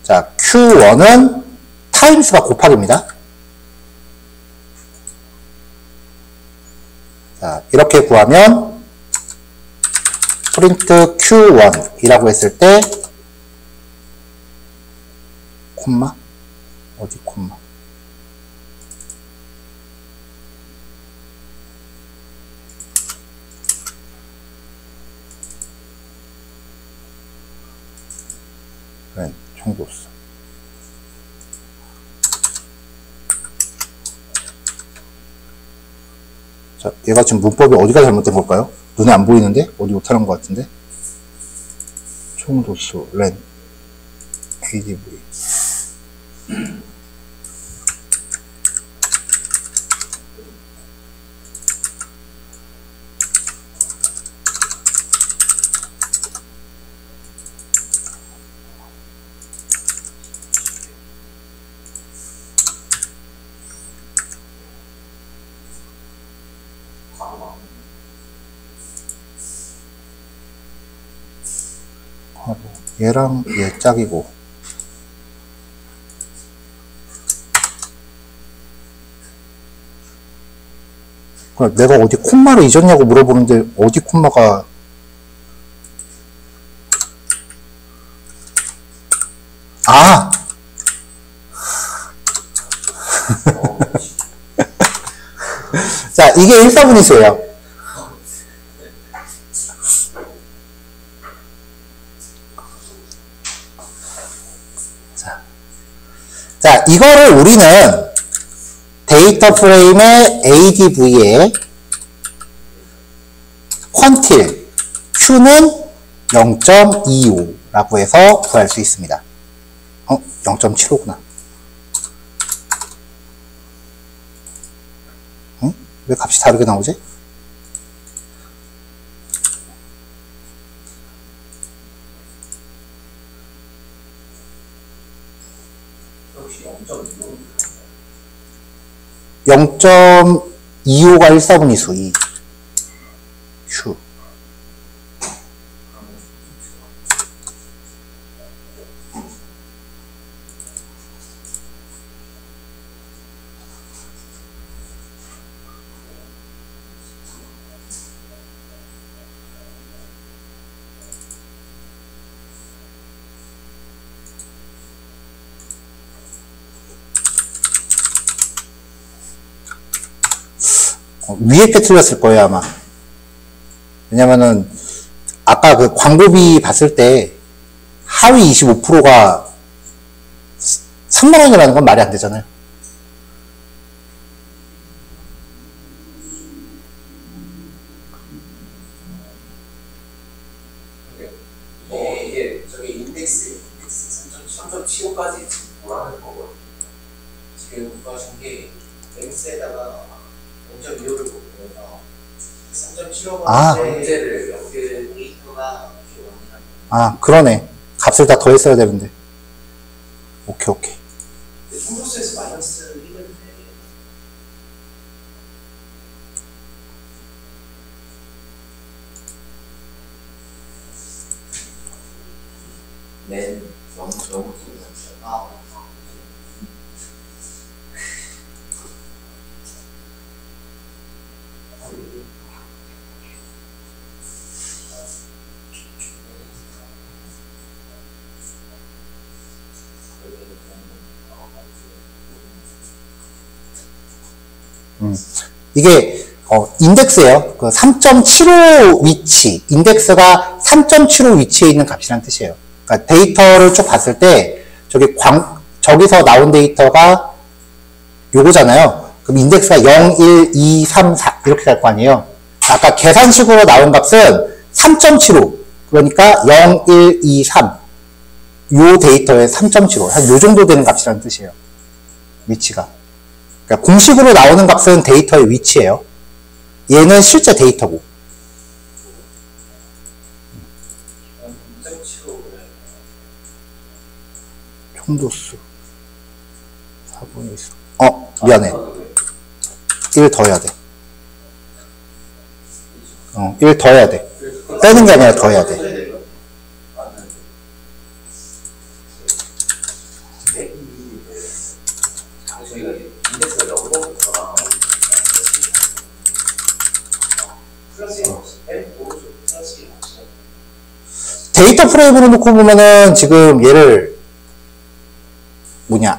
자, q1은 타임수가 곱하기입니다. 자, 이렇게 구하면 프린트 q1이라고 했을 때 콤마? 어디 콤마? 네, 총도수. 자, 얘가 지금 문법이 어디가 잘못된 걸까요? 눈에 안 보이는데? 어디 못하는 것 같은데? 총도수, 렌, adv. 얘랑 얘 짝이고 내가 어디 콤마를 잊었냐고 물어보는데 어디 콤마가 아! 자, 이게 1사분위수예요. 자, 이거를 우리는 데이터 프레임의 adv에 퀀틸 q는 0.25라고 해서 구할 수 있습니다. 0.75구나. 응? 왜 값이 다르게 나오지? 역시 0.25. 0.25가 1사분위수 2 q 위에 게 틀렸을 거예요, 아마. 왜냐면은, 아까 그 광고비 봤을 때, 하위 25%가 3만원이라는 건 말이 안 되잖아요. 이게 저기 인덱스 3.75까지 뭐라는 거거든요. 지금 구하신 게 랭스에다가 0.25를 곱해서 3.75가 문제를 연결 데이터가 기원이라는. 아, 그러네. 값을 다 더했어야 되는데. 오케이. 총도수에서 마이너스 렌 너무 아, 이게 인덱스예요. 그 3.75 위치, 인덱스가 3.75 위치에 있는 값이란 뜻이에요. 그러니까 데이터를 쭉 봤을 때 저기서 나온 데이터가 요거잖아요. 그럼 인덱스가 0, 1, 2, 3, 4 이렇게 갈 거 아니에요. 아까 계산식으로 나온 값은 3.75 그러니까 0, 1, 2, 3 요 데이터의 3.75 한 요 정도 되는 값이라는 뜻이에요. 위치가. 그러니까 공식으로 나오는 값은 데이터의 위치예요. 얘는 실제 데이터고. 총도수 4분의 1수. 미안해. 1 더 해야 돼. 1 더 해야 돼. 빼는 게 아니라 더 해야 돼. 데이터 프레임으로 놓고 보면은 지금 얘를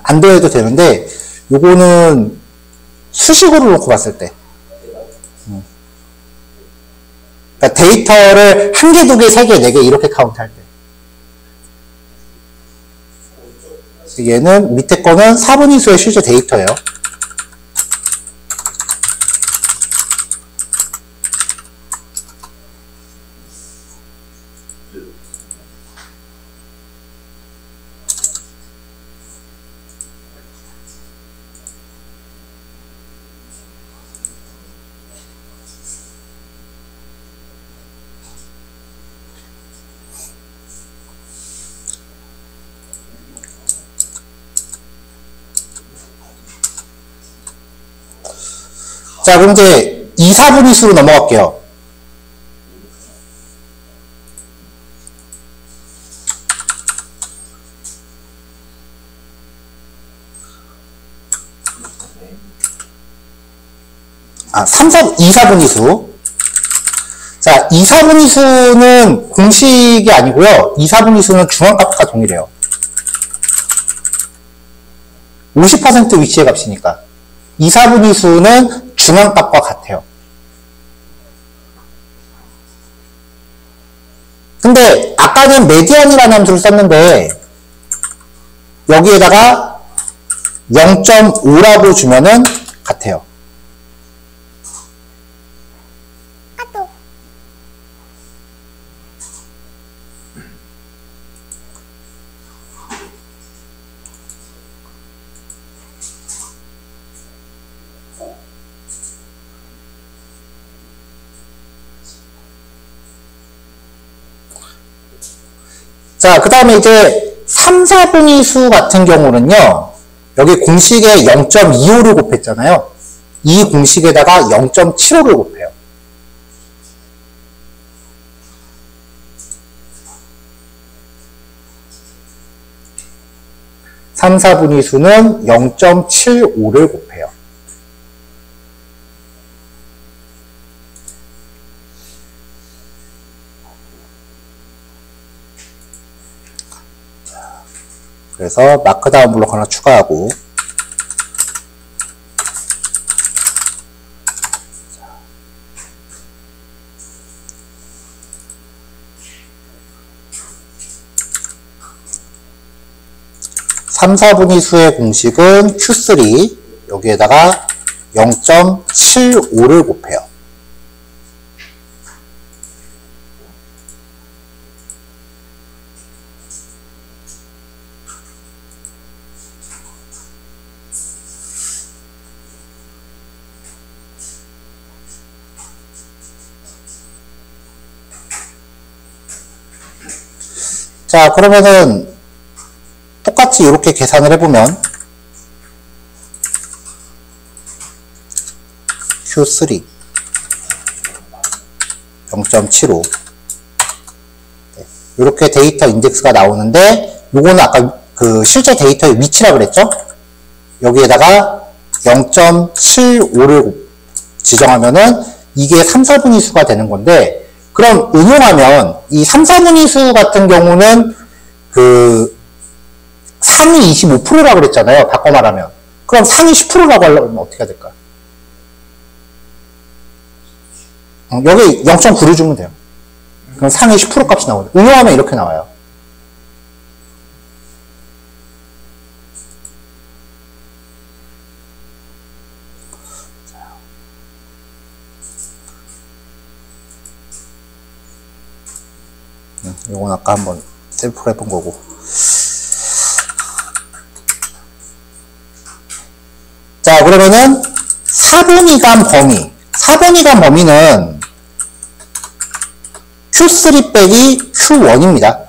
안 더해도 되는데 요거는 수식으로 놓고 봤을 때 그러니까 데이터를 1개, 2개, 3개, 4개 이렇게 카운트할 때 얘는 밑에 거는 4분의 수의 실제 데이터예요. 자, 그럼 이제 2, 4분의 수로 넘어갈게요. 아, 2, 4분의 수. 자, 2, 4분의 수는 공식이 아니고요. 2, 4분의 수는 중앙값과 동일해요. 50% 위치의 값이니까. 2, 4분의 수는 중앙값과 같아요. 근데 아까는 메디안이라는 함수를 썼는데 여기에다가 0.5라고 주면은 같아요. 자, 그 다음에 이제 3, 4분의 수 같은 경우는요, 여기 공식에 0.25를 곱했잖아요. 이 공식에다가 0.75를 곱해요. (3, 4분의 수는 0.75를 곱해요. 그래서 마크다운 블록 하나 추가하고 (3, 4분의 수의 공식은 Q3 여기에다가 0.75를 곱해요. 자, 그러면은 똑같이 이렇게 계산을 해보면 Q3 0.75 네. 이렇게 데이터 인덱스가 나오는데, 요거는 아까 그 실제 데이터의 위치라 그랬죠? 여기에다가 0.75를 지정하면은 이게 3, 4분위 수가 되는 건데, 그럼 응용하면 이 3, 4분위 수 같은 경우는 그 상위 25%라고 그랬잖아요. 바꿔 말하면. 그럼 상위 10%라고 하려면 어떻게 해야 될까요? 여기 0.9를 주면 돼요. 그럼 상위 10% 값이 나오죠. 응용하면 이렇게 나와요. 이건 아까 한번 셀프로 해본 거고. 자, 그러면은 4분위간 범위. 4분위간 범위는 Q3 빼기 Q1입니다.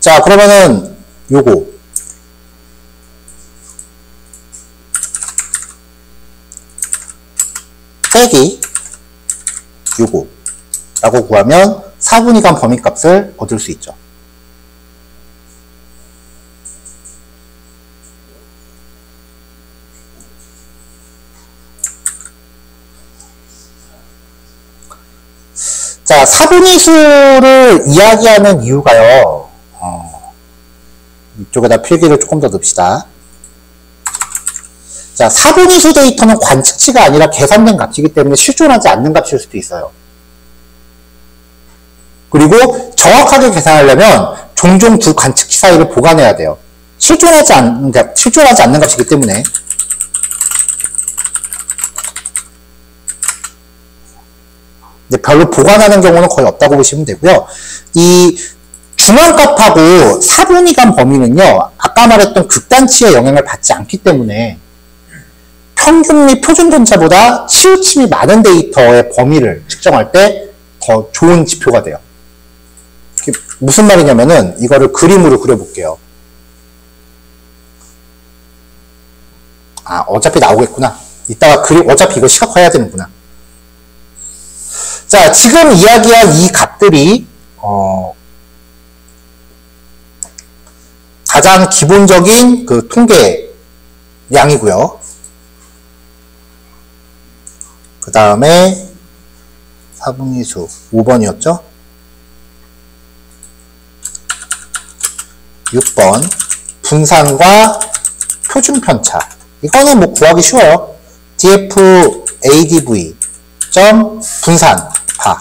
자, 그러면은 요거 빼기 요거 라고 구하면 4분위간 범위값을 얻을 수 있죠. 자, 4분위수를 이야기하는 이유가요. 이쪽에다 필기를 조금 더 넣읍시다. 자, 4분위수 데이터는 관측치가 아니라 계산된 값이기 때문에 실존하지 않는 값일 수도 있어요. 그리고 정확하게 계산하려면 종종 두 관측치 사이를 보관해야 돼요. 실존하지 않는 값이기 때문에. 근데 별로 보관하는 경우는 거의 없다고 보시면 되고요. 이 중앙값하고 4분위간 범위는요, 아까 말했던 극단치의 영향을 받지 않기 때문에 평균 및 표준 편차보다 치우침이 많은 데이터의 범위를 측정할 때 더 좋은 지표가 돼요. 무슨 말이냐면은 이거를 그림으로 그려볼게요. 아, 어차피 나오겠구나. 이따가 어차피 이거 시각화해야 되는구나. 자, 지금 이야기한 이 값들이 가장 기본적인 그 통계량이고요. 그 다음에 4분위수 5번이었죠? 6번 분산과 표준 편차. 이거는 뭐 구하기 쉬워요. df adv 점 분산파,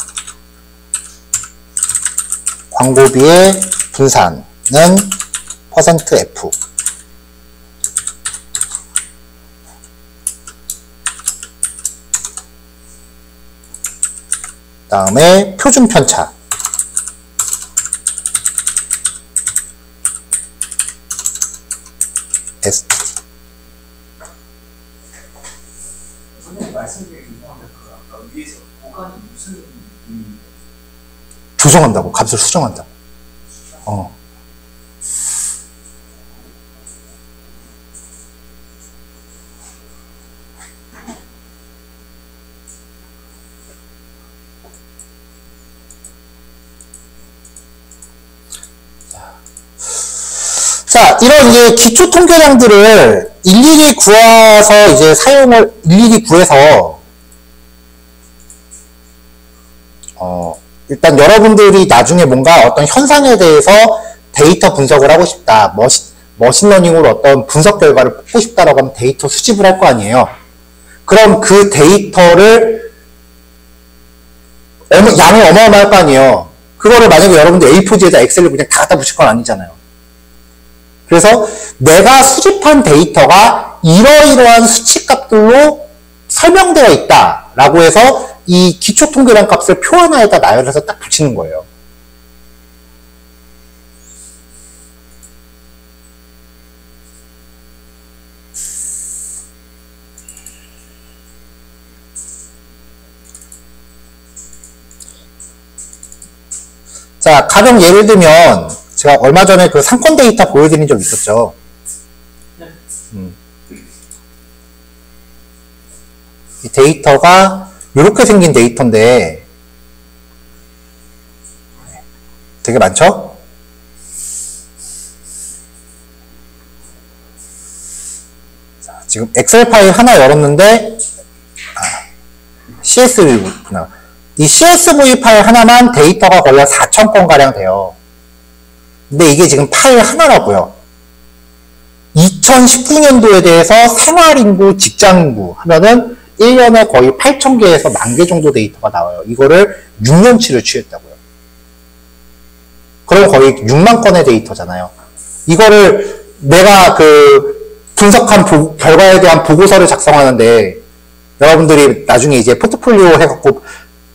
광고비의 분산은 %f. 다음에 표준 편차. S. 선생님 말씀드린 궁금한데 그 아까 위에서 보관이 무슨 의미인가요? 조정한다고. 값을 수정한다. 자, 이런 이제 기초 통계량들을 일일이 구해서 이제 일일이 구해서, 일단 여러분들이 나중에 뭔가 어떤 현상에 대해서 데이터 분석을 하고 싶다. 머신러닝으로 어떤 분석 결과를 뽑고 싶다라고 하면 데이터 수집을 할 거 아니에요. 그럼 그 데이터를, 양이 어마어마할 거 아니에요. 그거를 만약에 여러분들 A4지에다 엑셀을 그냥 다 갖다 붙일 건 아니잖아요. 그래서 내가 수집한 데이터가 이러이러한 수치값들로 설명되어 있다라고 해서 이 기초통계량 값을 표 하나에다 나열해서 딱 붙이는 거예요. 자, 가령 예를 들면 제가 얼마 전에 그 상권 데이터 보여드린 적 있었죠. 이 데이터가 이렇게 생긴 데이터인데 되게 많죠? 자, 지금 엑셀 파일 하나 열었는데 CSV구나. 이 CSV 파일 하나만 데이터가 거의 한 4,000건 가량 돼요. 근데 이게 지금 파일 하나라고요. 2019년도에 대해서 생활인구, 직장인구 하면은 1년에 거의 8,000개에서 10,000개 정도 데이터가 나와요. 이거를 6년치를 취했다고요. 그럼 거의 6만 건의 데이터잖아요. 이거를 내가 분석한 결과에 대한 보고서를 작성하는데 여러분들이 나중에 이제 포트폴리오 해갖고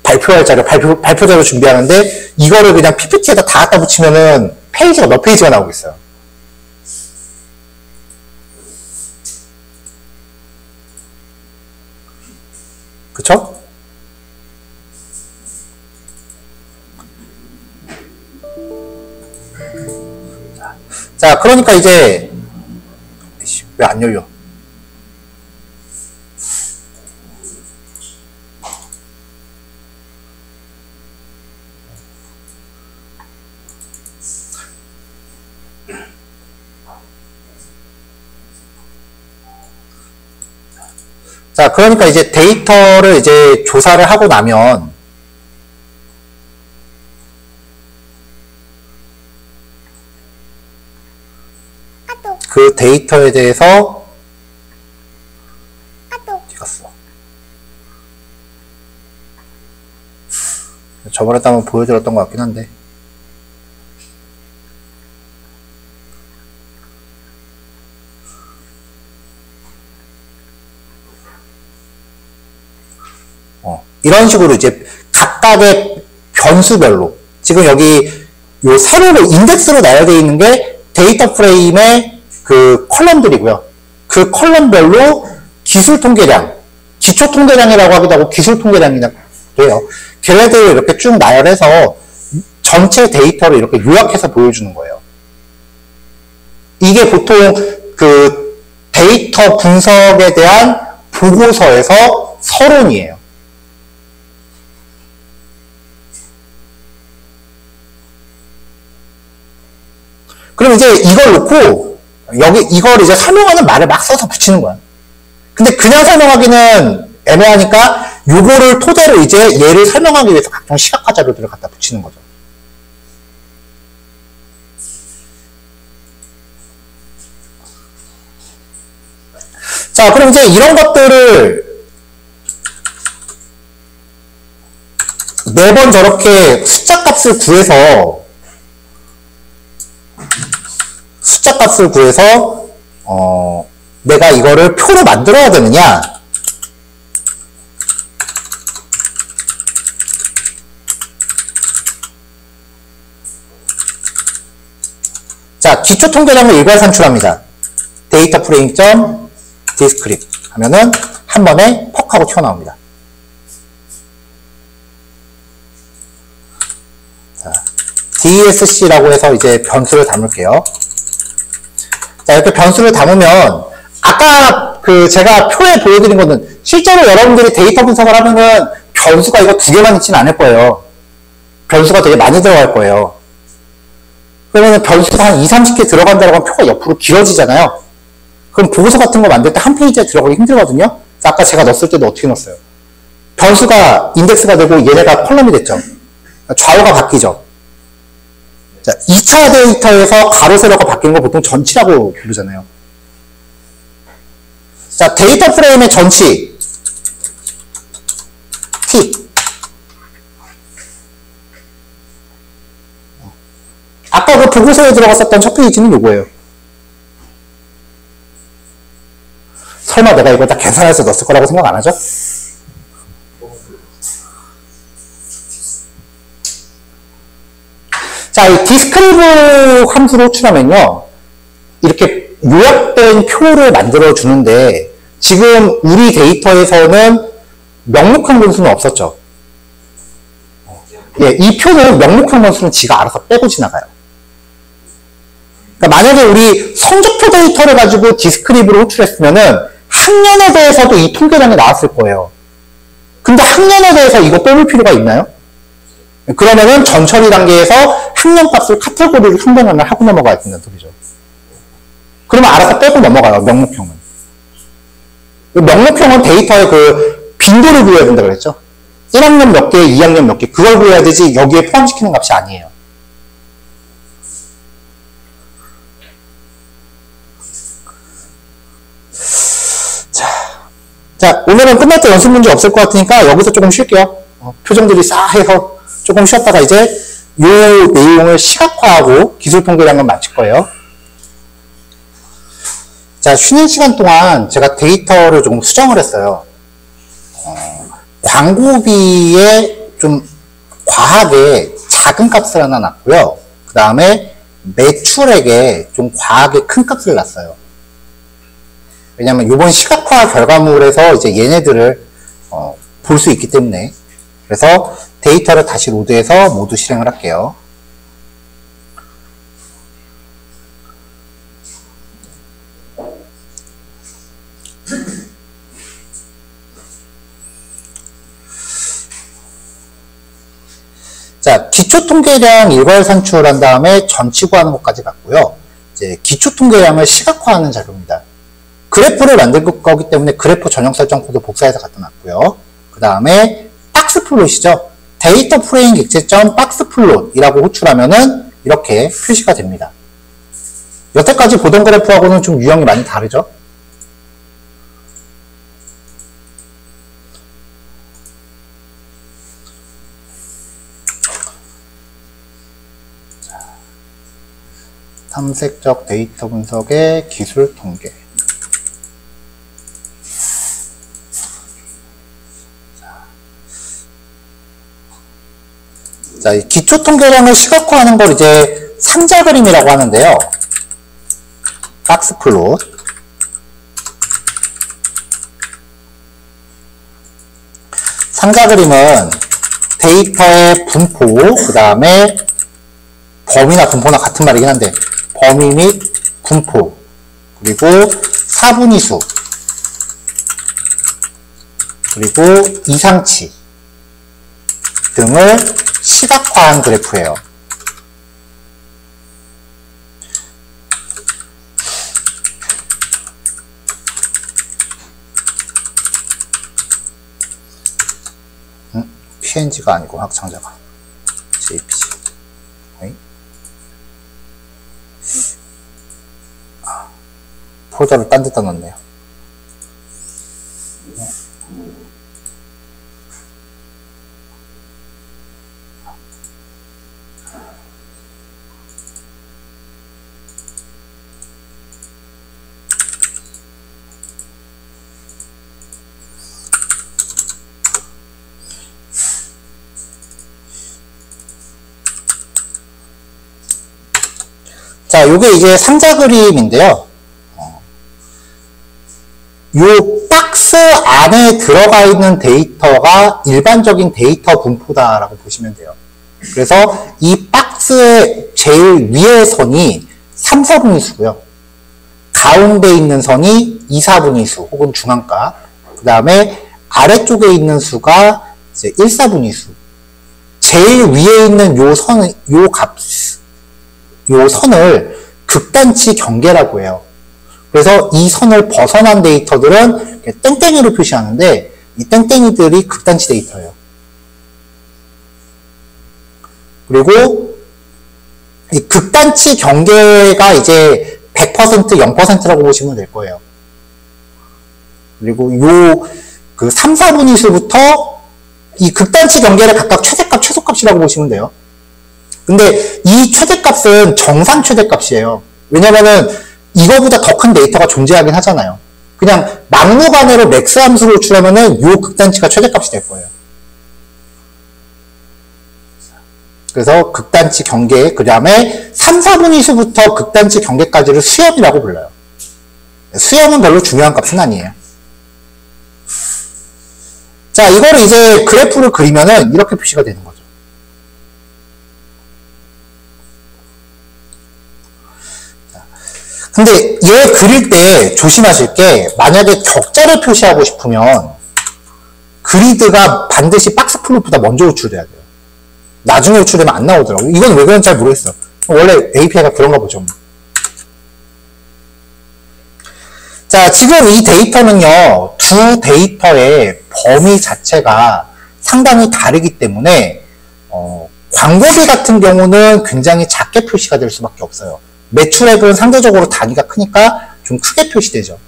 발표할 자료, 발표 자료 준비하는데 이거를 그냥 PPT에다 다 갖다 붙이면은 페이지가 몇 페이지가 나오겠어요. 그쵸? 자, 그러니까 이제 왜 안 열려? 자, 그러니까 이제 데이터를 이제 조사를 하고 나면 그 데이터에 대해서 어디 갔어? 저번에도 한번 보여드렸던 것 같긴 한데 이런 식으로 이제 각각의 변수별로 지금 여기 요 세로로 인덱스로 나열되어 있는 게 데이터 프레임의 그 컬럼들이고요. 그 컬럼별로 기술 통계량, 기초 통계량이라고 하기도 하고 기술 통계량이라고 해요. 걔네들을 이렇게 쭉 나열해서 전체 데이터를 이렇게 요약해서 보여주는 거예요. 이게 보통 그 데이터 분석에 대한 보고서에서 서론이에요. 그럼 이제 이걸 놓고 이걸 이제 설명하는 말을 막 써서 붙이는 거야. 근데 그냥 설명하기는 애매하니까 요거를 토대로 이제 얘를 설명하기 위해서 각종 시각화 자료들을 갖다 붙이는 거죠. 자, 그럼 이제 이런 것들을 매번 저렇게 숫자 값을 구해서 내가 이거를 표로 만들어야 되느냐? 자, 기초 통계량을 일괄 산출합니다. 데이터 프레임 점 디스크립 하면은 한 번에 퍽 하고 튀어나옵니다. 자, DSC라고 해서 이제 변수를 담을게요. 자, 이렇게 변수를 담으면 아까 제가 표에 보여드린 거는 실제로 여러분들이 데이터 분석을 하면은 변수가 이거 2개만 있지는 않을 거예요. 변수가 되게 많이 들어갈 거예요. 그러면 변수가 한 20-30개 들어간다고 하면 표가 옆으로 길어지잖아요. 그럼 보고서 같은 거 만들 때 한 페이지에 들어가기 힘들거든요. 아까 제가 넣었을 때도 어떻게 넣었어요? 변수가 인덱스가 되고 얘네가 컬럼이 됐죠. 좌우가 바뀌죠. 자, 2차 데이터에서 가로 세로가 바뀐 거 보통 전치라고 부르잖아요. 자, 데이터 프레임의 전치 T. 아까 그 보고서에 들어갔었던 첫 페이지는 요거예요. 설마 내가 이걸 다 계산해서 넣었을 거라고 생각 안 하죠? 자, 이 디스크리브 함수를 호출하면요, 이렇게 요약된 표를 만들어 주는데 지금 우리 데이터에서는 명목형 변수는 없었죠. 예, 이 표는 명목형 변수는 지가 알아서 빼고 지나가요. 그러니까 만약에 우리 성적표 데이터를 가지고 디스크립으로 호출했으면은 학년에 대해서도 이 통계량이 나왔을 거예요. 근데 학년에 대해서 이거 빼볼 필요가 있나요? 그러면은 전처리 단계에서 학년값을 카테고리로 선별을 하고 넘어가야 된다는 소리죠. 그러면 알아서 빼고 넘어가요, 명목형은. 명목형은 데이터의 그 빈도를 구해야 된다고 그랬죠. 1학년 몇 개, 2학년 몇 개, 그걸 구해야 되지 여기에 포함시키는 값이 아니에요. 자, 오늘은 끝날 때 연습 문제 없을 것 같으니까 여기서 조금 쉴게요. 표정들이 싸해서 조금 쉬었다가 이제 이 내용을 시각화하고 기술 통계량은 마칠 거예요. 자, 쉬는 시간 동안 제가 데이터를 조금 수정을 했어요. 광고비에 좀 과하게 작은 값을 하나 놨고요. 그 다음에 매출액에 좀 과하게 큰 값을 놨어요. 왜냐면 이번 시각화 결과물에서 이제 얘네들을 볼 수 있기 때문에. 그래서 데이터를 다시 로드해서 모두 실행을 할게요. 자, 기초통계량 일괄 산출한 다음에 전치구하는 것까지 갔고요. 이제 기초통계량을 시각화하는 자료입니다. 그래프를 만들 거기 때문에 그래프 전용 설정 코드 복사해서 갖다 놨고요. 그 다음에 박스 플롯이죠. 데이터 프레임 객체점 박스 플롯이라고 호출하면은 이렇게 표시가 됩니다. 여태까지 보던 그래프하고는 좀 유형이 많이 다르죠. 탐색적 데이터 분석의 기술 통계. 자, 이 기초 통계량을 시각화하는 걸 이제 상자 그림이라고 하는데요. 박스 플롯. 상자 그림은 데이터의 분포, 그 다음에 범위나 분포나 같은 말이긴 한데 범위 및 분포, 그리고 사분위수, 그리고 이상치 등을 시각화한 그래프예요. PNG가 아니고 확장자가 JPG. 폴더를 딴 데다 넣었네요. 자, 요게 이제 상자 그림인데요. 요 박스 안에 들어가 있는 데이터가 일반적인 데이터 분포다라고 보시면 돼요. 그래서 이 박스의 제일 위의 선이 3, 4분위수고요. 가운데 있는 선이 2, 4분위수 혹은 중앙값. 그 다음에 아래쪽에 있는 수가 이제 1, 4분위수. 제일 위에 있는 요 선을, 요 선을 극단치 경계라고 해요. 그래서 이 선을 벗어난 데이터들은 땡땡이로 표시하는데 이 땡땡이들이 극단치 데이터예요. 그리고 이 극단치 경계가 이제 100%, 0%라고 보시면 될 거예요. 그리고 요 그 3, 4분위수부터 이 극단치 경계를 각각 최대값, 최소값이라고 보시면 돼요. 근데 이 최대값은 정상 최대값이에요. 왜냐면은 이거보다 더 큰 데이터가 존재하긴 하잖아요. 그냥 막무가내로 맥스 함수를 호출하면은 요 극단치가 최대값이 될 거예요. 그래서 극단치 경계, 그 다음에 3, 4분위수부터 극단치 경계까지를 수염이라고 불러요. 수염은 별로 중요한 값은 아니에요. 자, 이거를 이제 그래프를 그리면은 이렇게 표시가 되는 거죠. 자, 근데 얘 그릴 때 조심하실 게, 만약에 격자를 표시하고 싶으면 그리드가 반드시 박스 플롯보다 먼저 호출돼야 돼요. 나중에 호출되면 안 나오더라고요. 이건 왜 그런지 잘 모르겠어. 원래 API가 그런가 보죠. 자, 지금 이 데이터는요, 두 데이터의 범위 자체가 상당히 다르기 때문에, 광고비 같은 경우는 굉장히 작게 표시가 될 수밖에 없어요. 매출액은 상대적으로 단위가 크니까 좀 크게 표시되죠.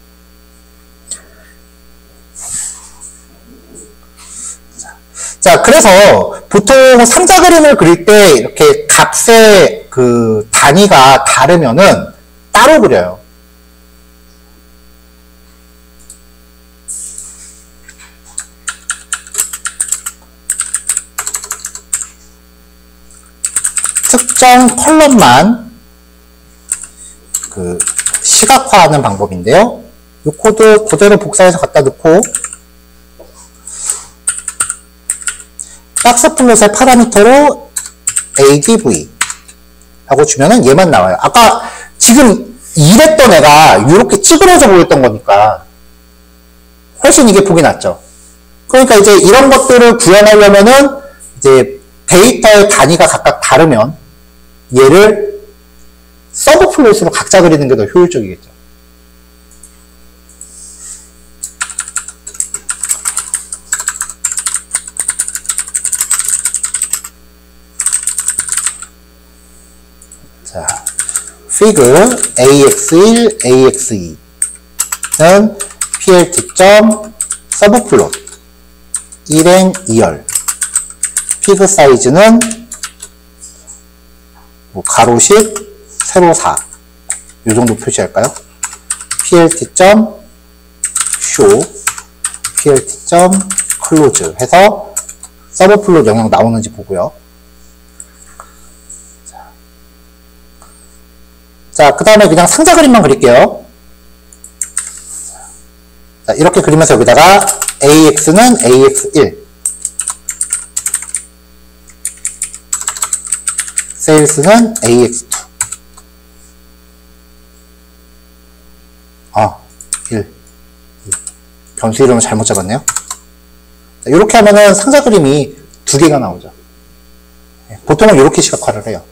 자, 그래서 보통 상자 그림을 그릴 때 이렇게 값의 그 단위가 다르면은 따로 그려요. 특정 컬럼만 그 시각화하는 방법인데요. 이 코드 그대로 복사해서 갖다 넣고 박스 플롯의 파라미터로 ADV 하고 주면은 얘만 나와요. 아까 지금 이랬던 애가 이렇게 찌그러져 보였던 거니까 훨씬 이게 보기 낫죠. 그러니까 이제 이런 것들을 구현하려면은 이제 데이터의 단위가 각각 다르면 얘를 서브 플롯으로 각자 그리는 게 더 효율적이겠죠. 자, fig ax1, ax2는 plt. 서브플롯 1행 2열 fig 사이즈는 뭐 가로식 세로 4 이 정도 표시할까요? plt.show plt.close 해서 서브플롯 영역 나오는지 보고요. 자, 그 다음에 그냥 상자 그림만 그릴게요. 자, 이렇게 그리면서 여기다가 AX는 AX1, 세일스는 AX2. 1. 변수 이름을 잘못 잡았네요. 자, 이렇게 하면은 상자 그림이 두 개가 나오죠. 보통은 이렇게 시각화를 해요.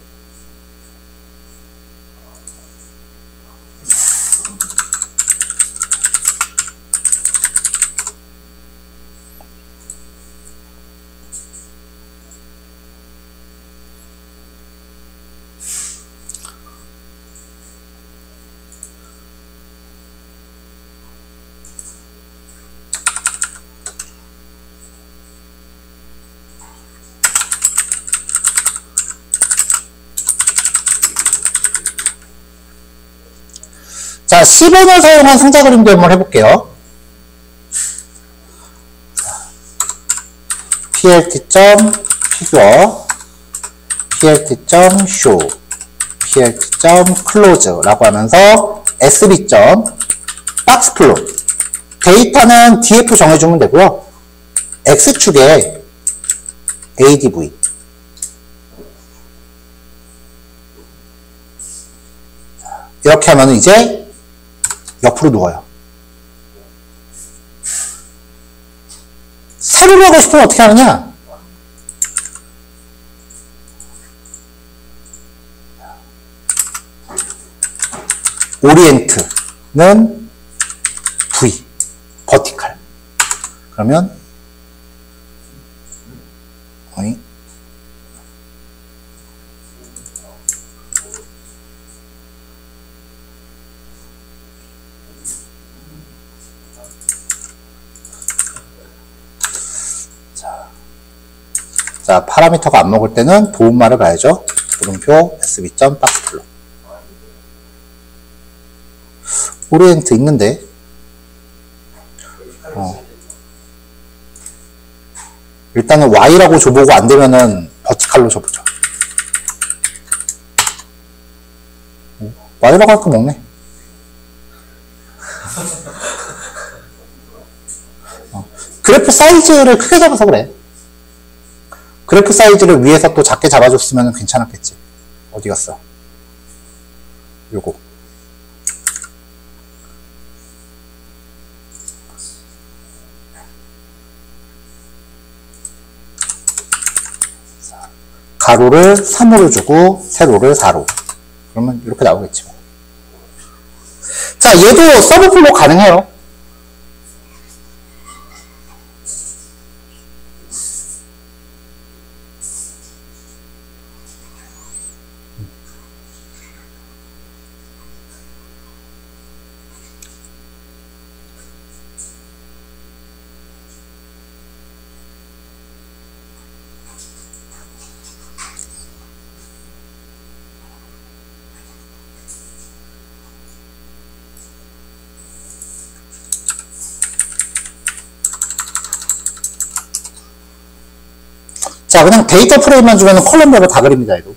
자, 10원을 사용한 상자 그림도 한번 해볼게요. plt.figure, plt.show, plt.close 라고 하면서 sb. 박스플롯 데이터는 df 정해주면 되고요. x축에 adv 이렇게 하면 이제 옆으로 누워요. 세로로 하고 싶으면 어떻게 하느냐? 오리엔트는 V, 버티칼. 그러면 자, 파라미터가 안 먹을 때는 도움말을 가야죠. 물음표 sb.박스플롯. 오리엔트 있는데 일단은 y라고 줘보고 안 되면은 버티칼로 줘보죠. y라고 할거 먹네. 그래프 사이즈를 크게 잡아서 그래. 그래프 사이즈를 위에서 또 작게 잡아줬으면 괜찮았겠지. 어디 갔어? 요거. 가로를 3호로 주고 세로를 4로. 그러면 이렇게 나오겠죠. 자, 얘도 서브플로 가능해요. 자, 그냥 데이터 프레임만 주면 컬럼별로 다 그립니다, 얘도.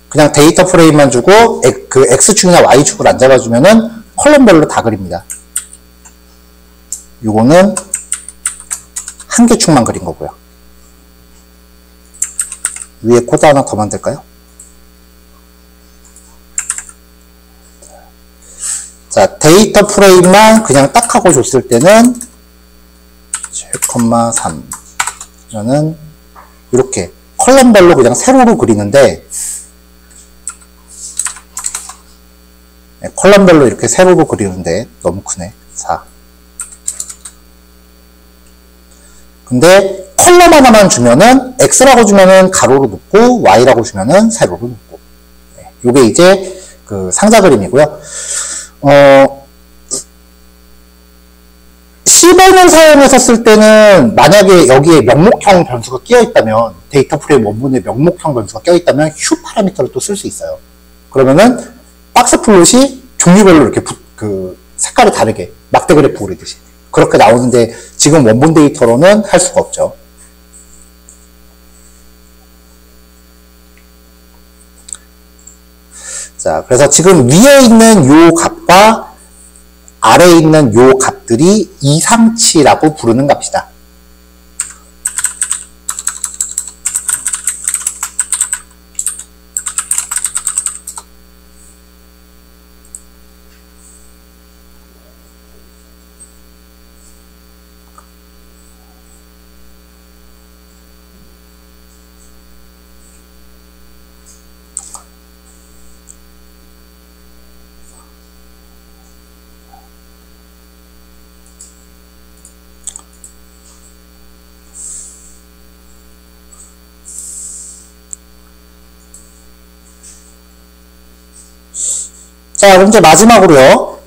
그냥 데이터 프레임만 주고, 그 X축이나 Y축을 안 잡아주면은 컬럼별로 다 그립니다. 요거는 한 개 축만 그린 거고요. 위에 코드 하나 더 만들까요? 자, 데이터 프레임만 그냥 딱 하고 줬을 때는 7,3 저는 이렇게 컬럼별로 그냥 세로로 그리는데, 네, 컬럼별로 이렇게 세로로 그리는데 너무 크네. 4. 근데 컬럼 하나만 주면은 X라고 주면은 가로로 놓고 Y라고 주면은 세로로 놓고. 네, 요게 이제 그 상자 그림이고요. 10원을 사용해서 쓸 때는 만약에 여기에 명목형 변수가 끼어 있다면, 데이터 프레임 원본에 명목형 변수가 끼어 있다면 휴 파라미터를 또 쓸 수 있어요. 그러면은 박스 플롯이 종류별로 이렇게 그 색깔이 다르게 막대 그래프 그리듯이 그렇게 나오는데, 지금 원본 데이터로는 할 수가 없죠. 자, 그래서 지금 위에 있는 요 값과 아래에 있는 요 값들이 이상치라고 부르는 값이다. 자, 그럼 이제 마지막으로요.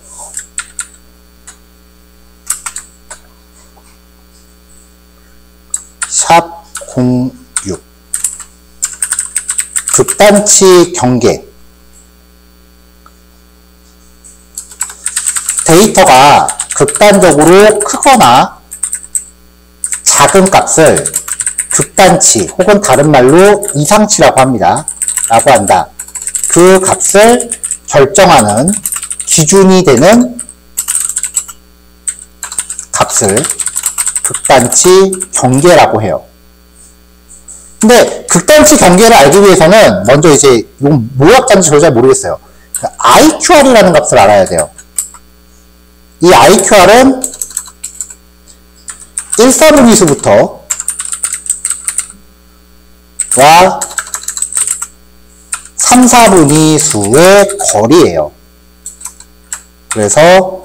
샵 06 극단치 경계. 데이터가 극단적으로 크거나 작은 값을 극단치 혹은 다른 말로 이상치라고 합니다. 라고 한다. 그 값을 결정하는 기준이 되는 값을 극단치 경계라고 해요. 근데 극단치 경계를 알기 위해서는 먼저 이제 이건 뭐 약자인지 저도 잘 모르겠어요. IQR이라는 값을 알아야 돼요. 이 IQR은 1, 4분위수부터 와 3, 4분위수의 거리예요. 그래서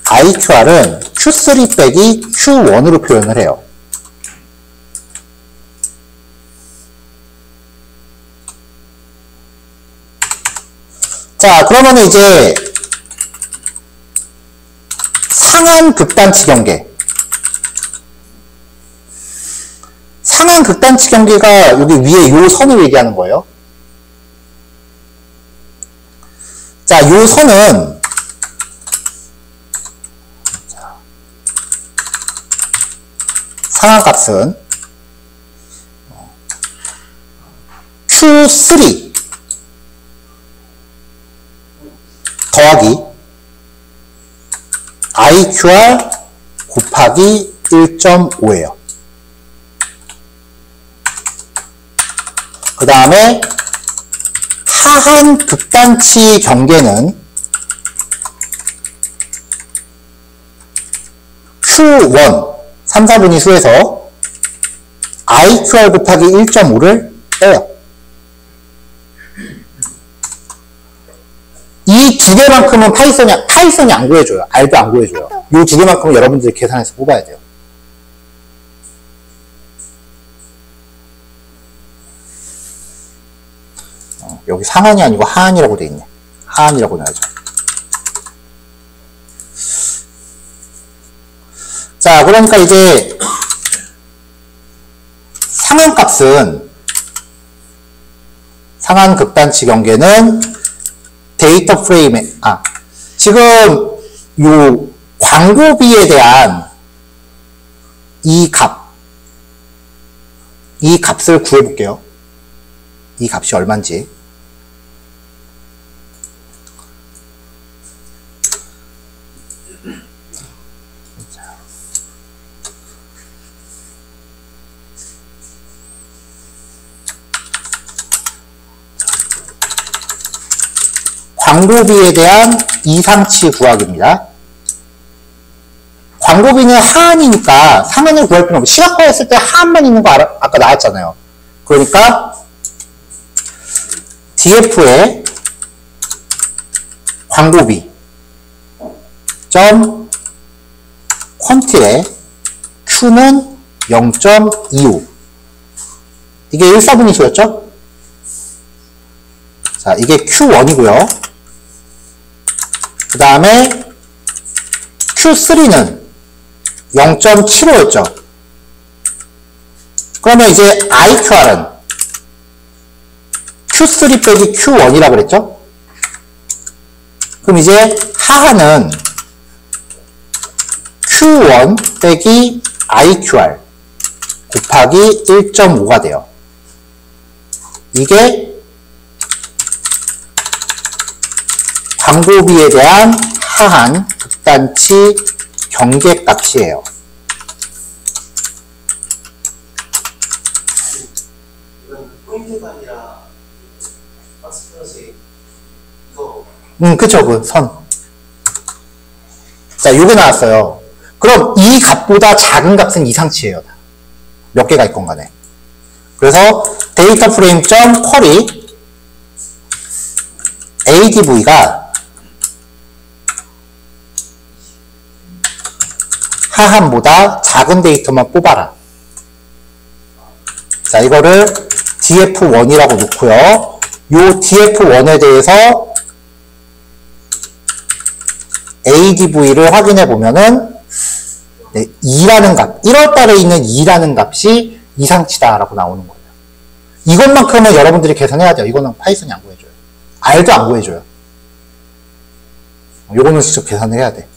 IQR은 Q3 빼기 Q1으로 표현을 해요. 자, 그러면 이제 상한 극단치 경계. 상한 극단치 경계가 여기 위에 요 선을 얘기하는 거예요. 자, 요 선은 상한 값은 Q3 더하기 IQR 곱하기 1.5예요. 그 다음에 하한 극단치 경계는 Q1 3, 4분위수에서 IQR 곱하기 1.5를 빼요. 이 두 개만큼은 파이썬이 안 구해줘요. R도 안 구해줘요. 이 두 개만큼은 여러분들이 계산해서 뽑아야 돼요. 여기 상한이 아니고 하한이라고 돼 있네. 하한이라고 넣어야죠. 자, 그러니까 이제 상한값은 상한 극단치 경계는 데이터 프레임에 지금 요 광고비에 대한 이 값을 구해볼게요. 이 값이 얼마인지. 광고비에 대한 이상치 구하기입니다. 광고비는 하한이니까 상한을 구할 필요 없고 시각화했을 때 하한만 있는 거 아까 나왔잖아요. 그러니까 DF의 광고비 점 퀀틸의 Q는 0.25 이게 1/4분위수였죠? 자, 이게 Q1이고요. 그 다음에 Q3는 0.75였죠. 그러면 이제 IQR은 Q3 빼기 Q1이라고 그랬죠? 그럼 이제 하한은 Q1 빼기 IQR 곱하기 1.5가 돼요. 이게 광고비에 대한 하한 극단치 경계값이에요. 이건 포인트가 아니라 박스 플러스 이거 그쵸, 그 선. 자, 요게 나왔어요. 그럼 이 값보다 작은 값은 이상치예요. 몇 개가 있건 간에. 그래서 데이터 프레임 점 쿼리 ADV가 하한보다 작은 데이터만 뽑아라. 자, 이거를 df1이라고 놓고요. 요 df1에 대해서 ADV를 확인해 보면은 2라는 값, 1월달에 있는 2라는 값이 이상치다라고 나오는 거예요. 이것만큼은 여러분들이 계산해야 돼요. 이거는 파이썬이 안 구해줘요. R도 안 구해줘요. 요거는 직접 계산을 해야 돼.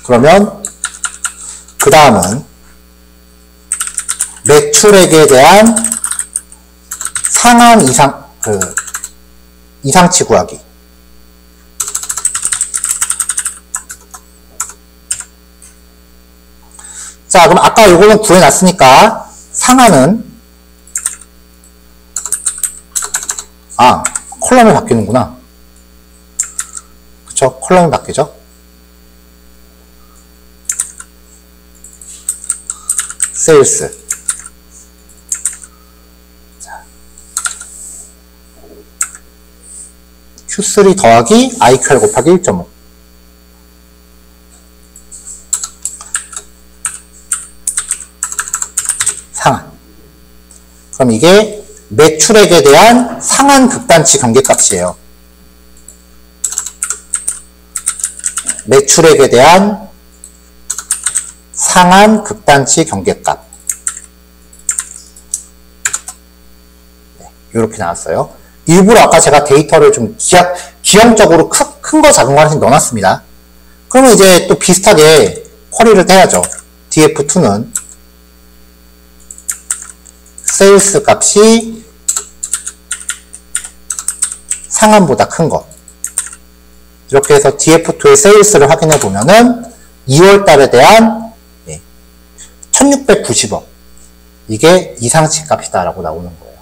그러면 그 다음은 매출액에 대한 상한 이상치 구하기. 자, 그럼 아까 요거는 구해놨으니까 상한은 컬럼이 바뀌는구나. 그쵸? 컬럼이 바뀌죠? 세일스. Q3 더하기 IQR 곱하기 1.5. 상한. 그럼 이게 매출액에 대한 상한 극단치 경계값이에요. 매출액에 대한 상한 극단치 경계값. 네, 이렇게 나왔어요. 일부러 아까 제가 데이터를 좀 기형적으로 큰 거 작은 거 하나씩 넣어놨습니다. 그러면 이제 또 비슷하게 쿼리를 해야죠. df2는 세일스 값이 상한보다 큰 거. 이렇게 해서 df2의 세일스를 확인해 보면은 2월 달에 대한 1690억. 이게 이상치 값이다라고 나오는 거예요.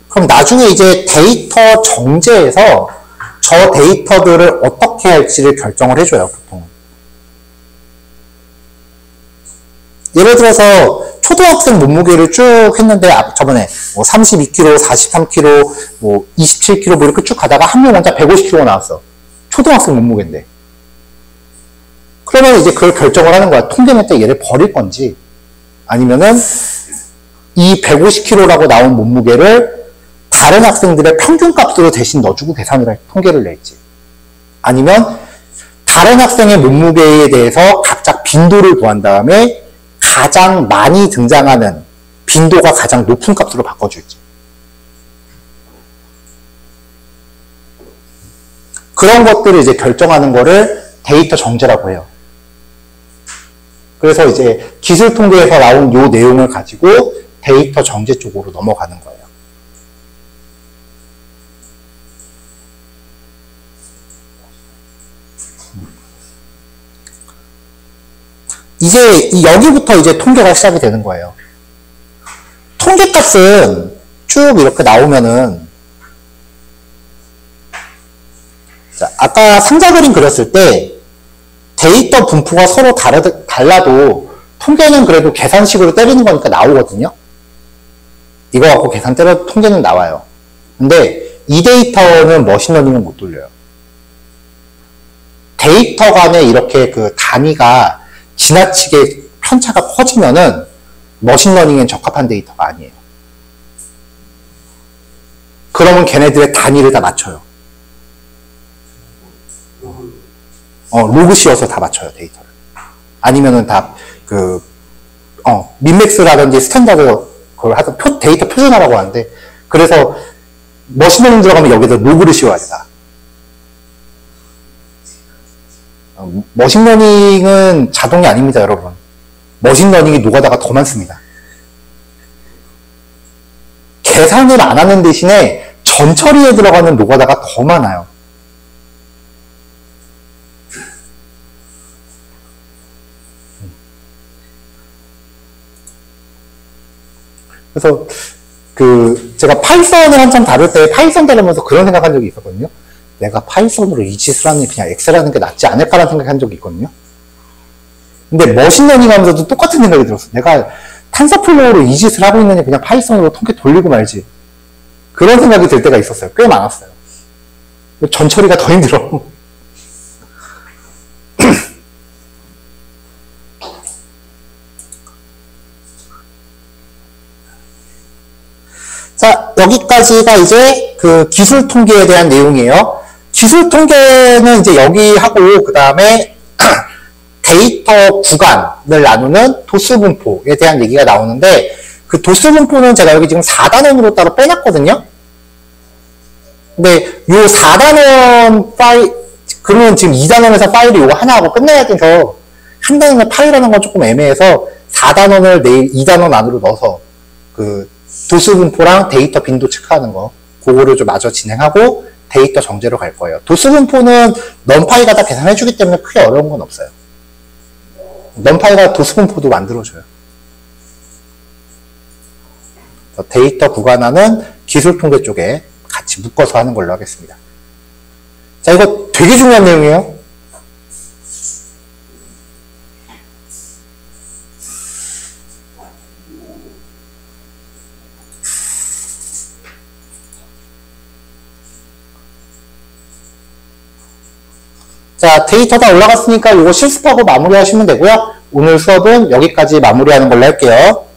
그럼 나중에 이제 데이터 정제에서 저 데이터들을 어떻게 할지를 결정을 해줘요, 보통. 예를 들어서 초등학생 몸무게를 쭉 했는데 저번에 뭐 32kg, 43kg, 뭐 27kg 뭐 이렇게 쭉 가다가 한 명 혼자 150kg 나왔어. 초등학생 몸무게인데. 그러면 이제 그걸 결정을 하는 거야. 통계낼 때 얘를 버릴 건지 아니면은 이 150kg라고 나온 몸무게를 다른 학생들의 평균값으로 대신 넣어주고 계산을 통계를 낼지 아니면 다른 학생의 몸무게에 대해서 각각 빈도를 구한 다음에 가장 많이 등장하는 빈도가 가장 높은 값으로 바꿔줄지 그런 것들을 이제 결정하는 거를 데이터 정제라고 해요. 그래서 이제 기술 통계에서 나온 요 내용을 가지고 데이터 정제 쪽으로 넘어가는 거예요. 이제 여기부터 이제 통계가 시작이 되는 거예요. 통계값은 쭉 이렇게 나오면은 자, 아까 상자 그림 그렸을 때 데이터 분포가 서로 달라도 통계는 그래도 계산식으로 때리는 거니까 나오거든요. 이거 갖고 계산 때려 통계는 나와요. 근데 이 데이터는 머신러닝은 못 돌려요. 데이터 간에 이렇게 그 단위가 지나치게 편차가 커지면은 머신러닝엔 적합한 데이터가 아니에요. 그러면 걔네들의 단위를 다 맞춰요. 로그 씌워서 다 맞춰요, 데이터를. 아니면은 다, 민맥스라든지 스탠다드, 그걸 하여튼 데이터 표준화라고 하는데, 그래서, 머신러닝 들어가면 여기다 로그를 씌워야 돼. 머신러닝은 자동이 아닙니다, 여러분. 머신러닝이 노가다가 더 많습니다. 계산을 안 하는 대신에 전처리에 들어가는 노가다가 더 많아요. 그래서 제가 파이썬을 한참 다룰 때 파이썬 다루면서 그런 생각한 적이 있었거든요. 내가 파이썬으로 이 짓을 하는 그냥 엑셀 하는 게 낫지 않을까라는 생각한 적이 있거든요. 근데 머신러닝 하면서도 똑같은 생각이 들었어. 내가 탄서플로우로 이 짓을 하고 있느냐 그냥 파이썬으로 통계 돌리고 말지. 그런 생각이 들 때가 있었어요. 꽤 많았어요. 전처리가 더 힘들어. 자, 여기까지가 이제 그 기술 통계에 대한 내용이에요. 기술 통계는 이제 여기 하고, 그 다음에 데이터 구간을 나누는 도수 분포에 대한 얘기가 나오는데, 그 도수 분포는 제가 여기 지금 4단원으로 따로 빼놨거든요. 근데 요 4단원 파일, 그러면 지금 2단원에서 파일이 요거 하나 하고 끝내야 돼서, 한 단원을 파일하는 건 조금 애매해서, 4단원을 내일 2단원 안으로 넣어서, 도수 분포랑 데이터 빈도 체크하는 거, 그거를 좀 마저 진행하고 데이터 정제로 갈 거예요. 도수 분포는 넘파이가 다 계산해주기 때문에 크게 어려운 건 없어요. 넘파이가 도수 분포도 만들어줘요. 데이터 구간화는 기술 통계 쪽에 같이 묶어서 하는 걸로 하겠습니다. 자, 이거 되게 중요한 내용이에요. 자, 데이터 다 올라갔으니까 이거 실습하고 마무리하시면 되고요. 오늘 수업은 여기까지 마무리하는 걸로 할게요.